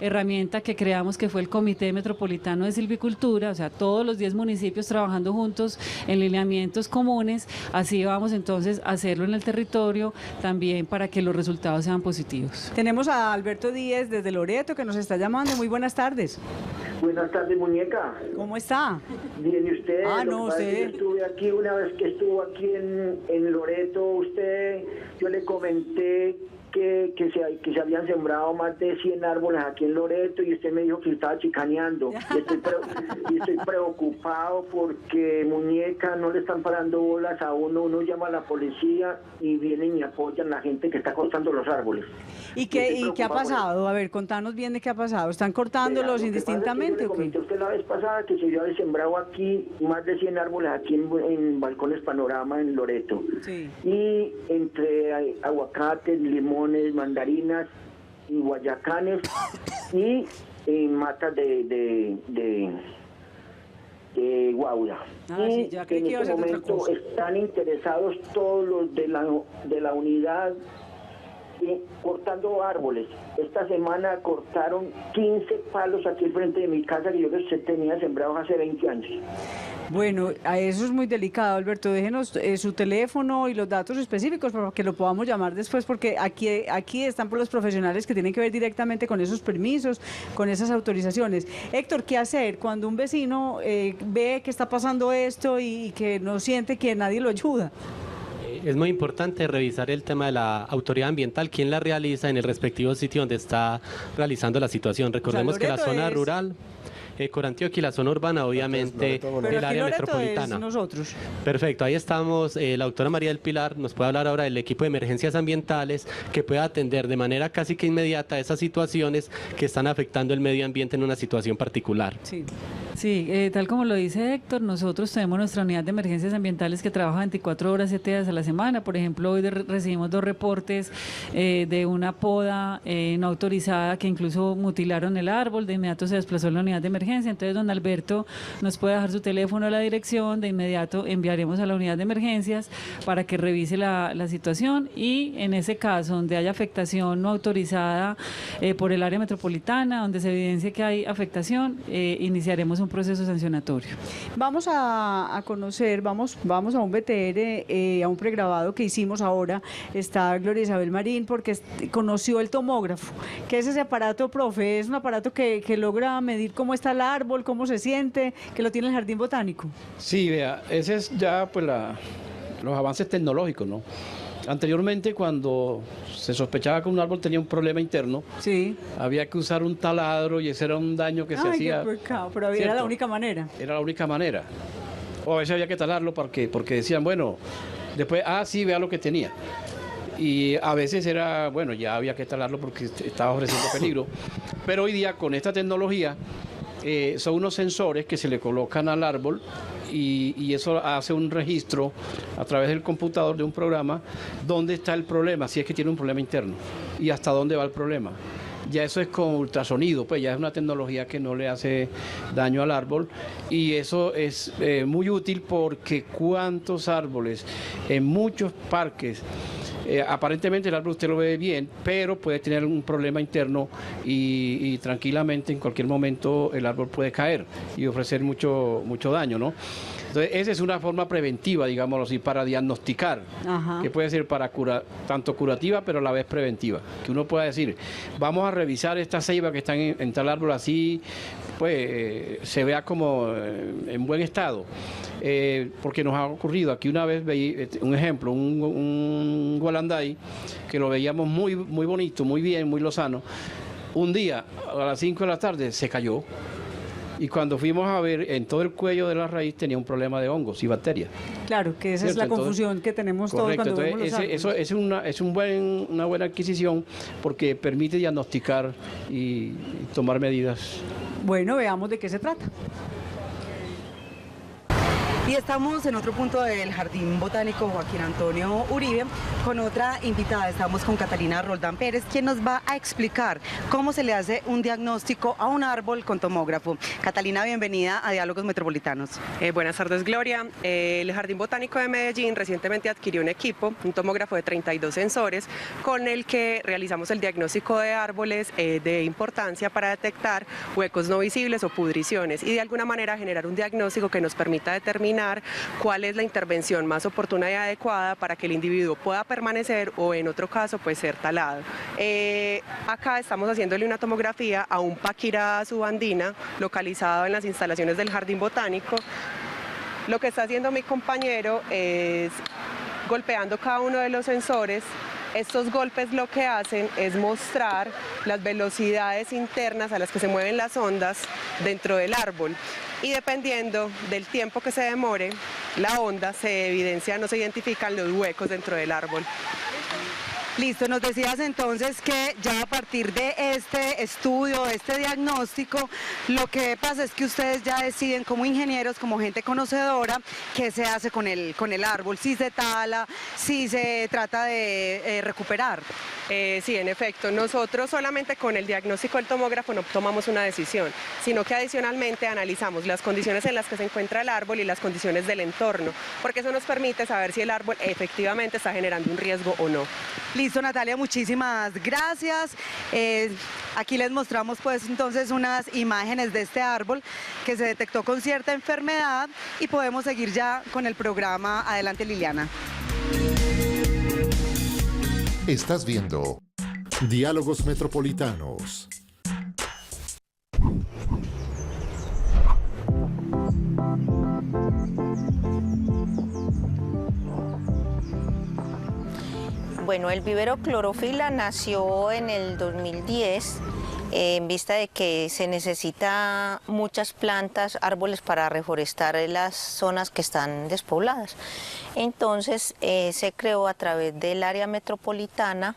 herramienta que creamos, que fue el Comité Metropolitano de Silvicultura, o sea, todos los 10 municipios trabajando juntos en lineamientos comunes. Así vamos entonces a hacerlo en el territorio también para que los resultados sean positivos. Tenemos a Alberto Díez desde Loreto que nos está llamando. Muy buenas tardes. Buenas tardes, muñeca. ¿Cómo está? Bien, ¿y usted? No, usted. Yo estuve aquí una vez que estuvo aquí en Loreto, yo le comenté que se habían sembrado más de 100 árboles aquí en Loreto y usted me dijo que estaba chicaneando. Y estoy preocupado porque, muñeca, no le están parando bolas a uno llama a la policía y vienen y apoyan a la gente que está cortando los árboles. ¿Y qué ha pasado? A ver, contanos bien de qué ha pasado. ¿Están cortándolos indistintamente o qué? Comenté usted la vez pasada que se había sembrado aquí más de 100 árboles aquí en Balcones Panorama en Loreto. Sí. Y entre aguacates, limones, mandarinas y guayacanes y matas de guaura. Sí, ya creí que iba a ser en este momento están interesados todos los de la unidad cortando árboles. Esta semana cortaron 15 palos aquí al frente de mi casa que yo los tenía sembrados hace 20 años. Bueno, a eso es muy delicado, Alberto. Déjenos su teléfono y los datos específicos para que lo podamos llamar después, porque aquí están por los profesionales que tienen que ver directamente con esos permisos, con esas autorizaciones. Héctor, ¿qué hacer cuando un vecino ve que está pasando esto y que no siente que nadie lo ayuda? Es muy importante revisar el tema de la autoridad ambiental, quién la realiza en el respectivo sitio donde está realizando la situación. Recordemos que la zona rural, Corantioquia, y la zona urbana, obviamente, el área metropolitana. Es nosotros. Perfecto, ahí estamos. La doctora María del Pilar nos puede hablar ahora del equipo de emergencias ambientales que puede atender de manera casi que inmediata esas situaciones que están afectando el medio ambiente en una situación particular. Sí, tal como lo dice Héctor, nosotros tenemos nuestra unidad de emergencias ambientales que trabaja 24 horas, 7 días a la semana. Por ejemplo, hoy recibimos 2 reportes de una poda no autorizada que incluso mutilaron el árbol. De inmediato se desplazó la unidad de emergencia. Entonces, don Alberto nos puede dejar su teléfono a la dirección. De inmediato enviaremos a la unidad de emergencias para que revise la situación, y en ese caso donde haya afectación no autorizada por el área metropolitana, donde se evidencie que hay afectación, iniciaremos un proceso sancionatorio. Vamos a conocer, vamos a un BTR, a un pregrabado que hicimos ahora. Está Gloria Isabel Marín porque conoció el tomógrafo. ¿Qué es ese aparato, profe? Es un aparato que logra medir cómo está el árbol, cómo se siente, que lo tiene el Jardín Botánico. Sí, vea, ese es ya pues los avances tecnológicos, ¿no? Anteriormente, cuando se sospechaba que un árbol tenía un problema interno, había que usar un taladro y ese era un daño que se hacía. Qué pecado, pero era la única manera. Era la única manera. O a veces había que talarlo porque decían, bueno, después, sí, vea lo que tenía. Y a veces era, bueno, ya había que talarlo porque estaba ofreciendo peligro. Pero hoy día, con esta tecnología, son unos sensores que se le colocan al árbol y eso hace un registro a través del computador de un programa dónde está el problema, si es que tiene un problema interno y hasta dónde va el problema. Ya eso es con ultrasonido, pues ya es una tecnología que no le hace daño al árbol, y eso es muy útil porque cuántos árboles en muchos parques Aparentemente el árbol usted lo ve bien, pero puede tener un problema interno y tranquilamente en cualquier momento el árbol puede caer y ofrecer mucho daño, ¿no? Entonces, esa es una forma preventiva, digámoslo así, para diagnosticar, que puede ser para tanto curativa, pero a la vez preventiva. Que uno pueda decir, vamos a revisar esta ceiba que está en tal árbol así, pues se vea como en buen estado. Porque nos ha ocurrido, aquí una vez veí un ejemplo, un gualanday, que lo veíamos muy bonito, muy bien, muy lozano. Un día, a las 5 de la tarde, se cayó. Y cuando fuimos a ver, en todo el cuello de la raíz tenía un problema de hongos y bacterias. Claro, que esa es la confusión que tenemos todos cuando vemos los árboles. Eso es una buena adquisición porque permite diagnosticar y tomar medidas. Bueno, veamos de qué se trata. Y estamos en otro punto del Jardín Botánico Joaquín Antonio Uribe con otra invitada. Estamos con Catalina Roldán Pérez, quien nos va a explicar cómo se le hace un diagnóstico a un árbol con tomógrafo. Catalina, bienvenida a Diálogos Metropolitanos. Buenas tardes, Gloria. El Jardín Botánico de Medellín recientemente adquirió un equipo, un tomógrafo de 32 sensores, con el que realizamos el diagnóstico de árboles de importancia para detectar huecos no visibles o pudriciones y de alguna manera generar un diagnóstico que nos permita determinar cuál es la intervención más oportuna y adecuada para que el individuo pueda permanecer o en otro caso pues ser talado. Acá estamos haciéndole una tomografía a un Paquira subandina localizado en las instalaciones del Jardín Botánico. Lo que está haciendo mi compañero es golpeando cada uno de los sensores. Estos golpes lo que hacen es mostrar las velocidades internas a las que se mueven las ondas dentro del árbol. Y dependiendo del tiempo que se demore, la onda se evidencia, no se identifican los huecos dentro del árbol. Listo, nos decías entonces que ya a partir de este estudio, de este diagnóstico, lo que pasa es que ustedes ya deciden como ingenieros, como gente conocedora, qué se hace con el árbol, si se tala, si se trata de recuperar. Sí, en efecto, nosotros solamente con el diagnóstico del tomógrafo no tomamos una decisión, sino que adicionalmente analizamos las condiciones en las que se encuentra el árbol y las condiciones del entorno, porque eso nos permite saber si el árbol efectivamente está generando un riesgo o no. Listo, Natalia, muchísimas gracias. Aquí les mostramos pues entonces unas imágenes de este árbol que se detectó con cierta enfermedad y podemos seguir ya con el programa. Adelante, Liliana. Estás viendo Diálogos Metropolitanos. Bueno, el vivero Clorofila nació en el 2010 en vista de que se necesita muchas plantas, árboles para reforestar las zonas que están despobladas. Entonces se creó a través del área metropolitana,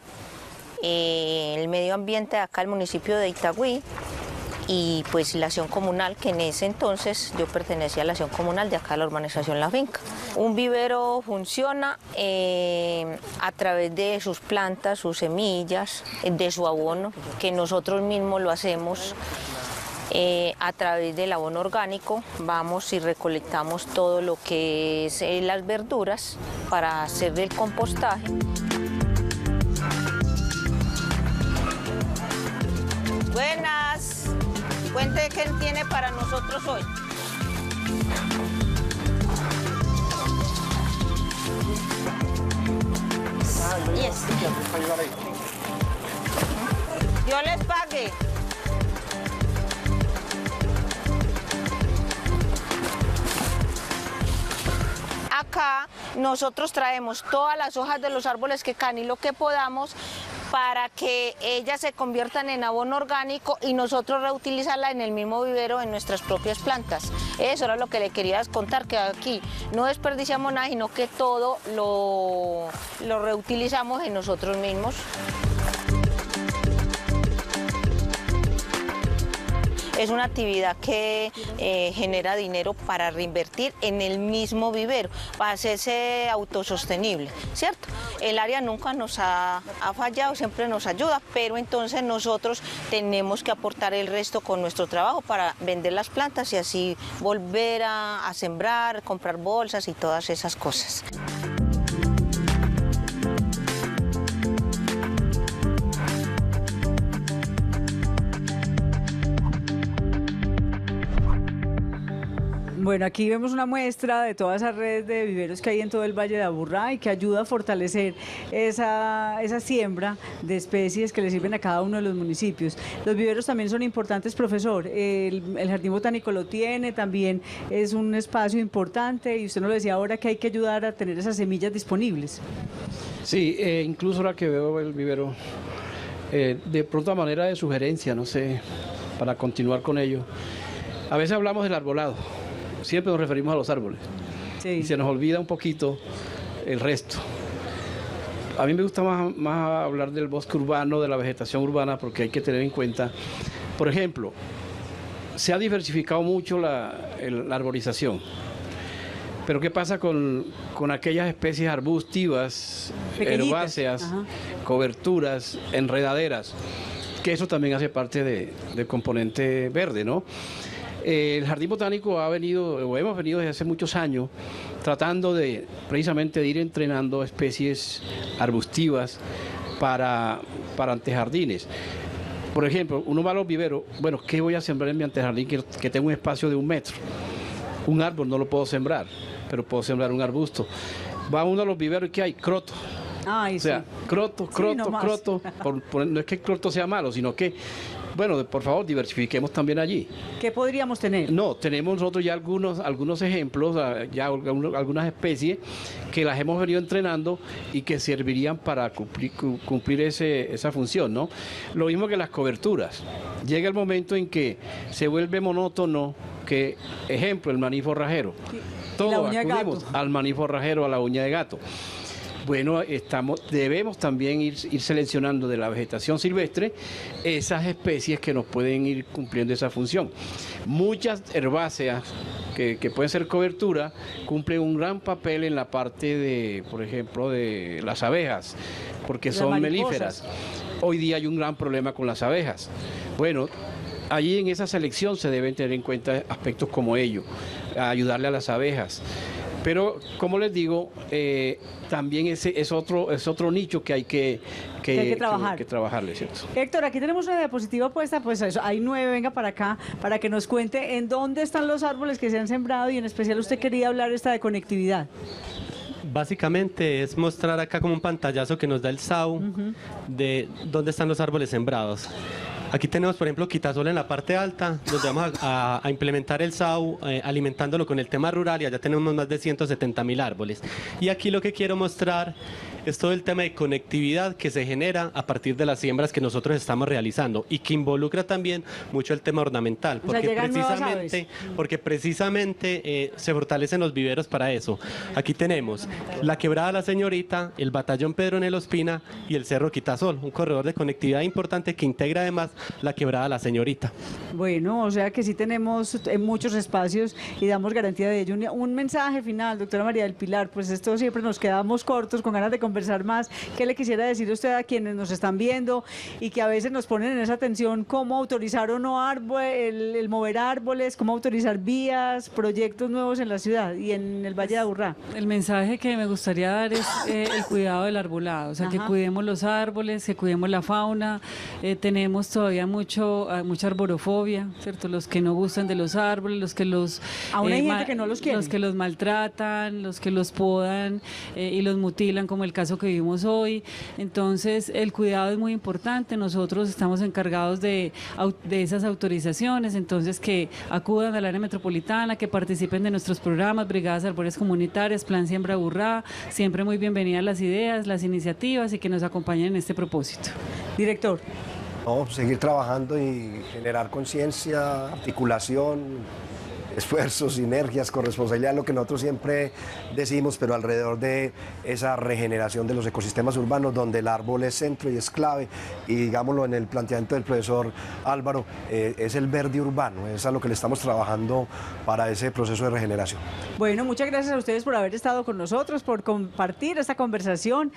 el medio ambiente de acá, el municipio de Itagüí, y pues la acción comunal, que en ese entonces yo pertenecía a la acción comunal de acá, la urbanización La Finca. Un vivero funciona a través de sus plantas, sus semillas, de su abono, que nosotros mismos lo hacemos. A través del abono orgánico vamos y recolectamos todo lo que es las verduras para hacer el compostaje. Buenas. Cuente qué tiene para nosotros hoy. Yes. Dios les pague. Acá nosotros traemos todas las hojas de los árboles que caen y lo que podamos para que ellas se conviertan en abono orgánico y nosotros reutilizarla en el mismo vivero en nuestras propias plantas. Eso era lo que le quería contar, que aquí no desperdiciamos nada, sino que todo lo reutilizamos en nosotros mismos. Es una actividad que genera dinero para reinvertir en el mismo vivero, para hacerse autosostenible, ¿cierto? El área nunca nos ha fallado, siempre nos ayuda, pero entonces nosotros tenemos que aportar el resto con nuestro trabajo para vender las plantas y así volver a sembrar, comprar bolsas y todas esas cosas. Bueno, aquí vemos una muestra de toda esa red de viveros que hay en todo el Valle de Aburrá y que ayuda a fortalecer esa siembra de especies que le sirven a cada uno de los municipios. Los viveros también son importantes, profesor. El Jardín Botánico lo tiene, también es un espacio importante y usted nos lo decía ahora que hay que ayudar a tener esas semillas disponibles. Sí, incluso ahora que veo el vivero, de pronto a manera de sugerencia, no sé, para continuar con ello. A veces hablamos del arbolado, siempre nos referimos a los árboles, y se nos olvida un poquito el resto. A mí me gusta más hablar del bosque urbano, de la vegetación urbana, porque hay que tener en cuenta, por ejemplo, se ha diversificado mucho la arborización. Pero ¿qué pasa con aquellas especies arbustivas, herbáceas, coberturas, enredaderas? Que eso también hace parte del componente verde, ¿no? El Jardín Botánico hemos venido desde hace muchos años tratando precisamente de ir entrenando especies arbustivas para antejardines. Por ejemplo, uno va a los viveros, bueno, ¿qué voy a sembrar en mi antejardín que tenga un espacio de 1 metro? Un árbol no lo puedo sembrar, pero puedo sembrar un arbusto. Va uno a los viveros y ¿qué hay? Croto. Ay, o sea, croto. No es que el croto sea malo, sino que, bueno, por favor, diversifiquemos también allí. ¿Qué podríamos tener? No, tenemos nosotros ya algunos ejemplos, ya algunas especies que las hemos venido entrenando y que servirían para cumplir esa función, ¿no? Lo mismo que las coberturas. Llega el momento en que se vuelve monótono que, ejemplo, el maní forrajero. Todos acudimos al maní forrajero, a la uña de gato. Bueno, debemos también ir seleccionando de la vegetación silvestre esas especies que nos pueden ir cumpliendo esa función. Muchas herbáceas que pueden ser cobertura cumplen un gran papel en la parte de, por ejemplo, de las abejas, porque son melíferas. Hoy día hay un gran problema con las abejas. Bueno, allí en esa selección se deben tener en cuenta aspectos como ello, ayudarle a las abejas. Pero, como les digo, también ese es otro nicho que hay que trabajarle, ¿cierto? Héctor, aquí tenemos una diapositiva puesta, pues eso, hay 9, venga para acá, para que nos cuente en dónde están los árboles que se han sembrado y en especial usted quería hablar esta de conectividad. Básicamente es mostrar acá como un pantallazo que nos da el SAU de dónde están los árboles sembrados. Aquí tenemos, por ejemplo, Quitasol en la parte alta, donde vamos a implementar el SAU alimentándolo con el tema rural y allá tenemos más de 170.000 árboles. Y aquí lo que quiero mostrar es todo el tema de conectividad que se genera a partir de las siembras que nosotros estamos realizando y que involucra también mucho el tema ornamental, porque precisamente se fortalecen los viveros para eso. Aquí tenemos la Quebrada La Señorita, el Batallón Pedro Nelo Espina y el Cerro Quitasol, un corredor de conectividad importante que integra además la Quebrada La Señorita. Bueno, o sea que sí tenemos muchos espacios y damos garantía de ello. Un mensaje final, doctora María del Pilar, pues esto siempre nos quedamos cortos, con ganas de conversar más. ¿Qué le quisiera decir usted a quienes nos están viendo y que a veces nos ponen en esa tensión cómo autorizar o no el mover árboles, cómo autorizar vías, proyectos nuevos en la ciudad y en el Valle de Aburrá? El mensaje que me gustaría dar es el cuidado del arbolado, o sea, que cuidemos los árboles, que cuidemos la fauna. Tenemos todavía mucha arborofobia, ¿cierto? Los que no gustan de los árboles, los que aún hay gente que no los quiere, los que los maltratan, los que los podan y los mutilan, como el caso que vimos hoy. Entonces, el cuidado es muy importante. Nosotros estamos encargados de esas autorizaciones, entonces que acudan al área metropolitana, que participen de nuestros programas, brigadas arbóreas comunitarias, Plan Siembra Aburrá. Siempre muy bienvenidas las ideas, las iniciativas y que nos acompañen en este propósito. Director. No, seguir trabajando y generar conciencia, articulación, esfuerzos, sinergias, corresponsabilidad, lo que nosotros siempre decimos, pero alrededor de esa regeneración de los ecosistemas urbanos, donde el árbol es centro y es clave, y digámoslo en el planteamiento del profesor Álvaro, es el verde urbano, es a lo que le estamos trabajando para ese proceso de regeneración. Bueno, muchas gracias a ustedes por haber estado con nosotros, por compartir esta conversación.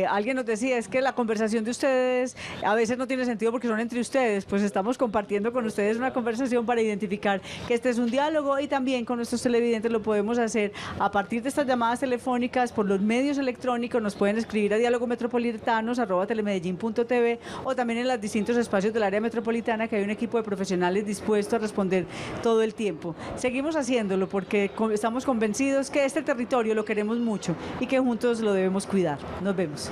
Alguien nos decía, es que la conversación de ustedes a veces no tiene sentido porque son entre ustedes, pues estamos compartiendo con ustedes una conversación para identificar que este es un un diálogo, y también con nuestros televidentes lo podemos hacer a partir de estas llamadas telefónicas por los medios electrónicos. Nos pueden escribir a dialogometropolitanos@telemedellin.tv o también en los distintos espacios del área metropolitana, que hay un equipo de profesionales dispuesto a responder todo el tiempo. Seguimos haciéndolo porque estamos convencidos que este territorio lo queremos mucho y que juntos lo debemos cuidar. Nos vemos.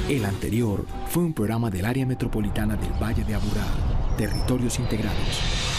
El anterior fue un programa del área metropolitana del Valle de Aburrá, Territorios Integrados.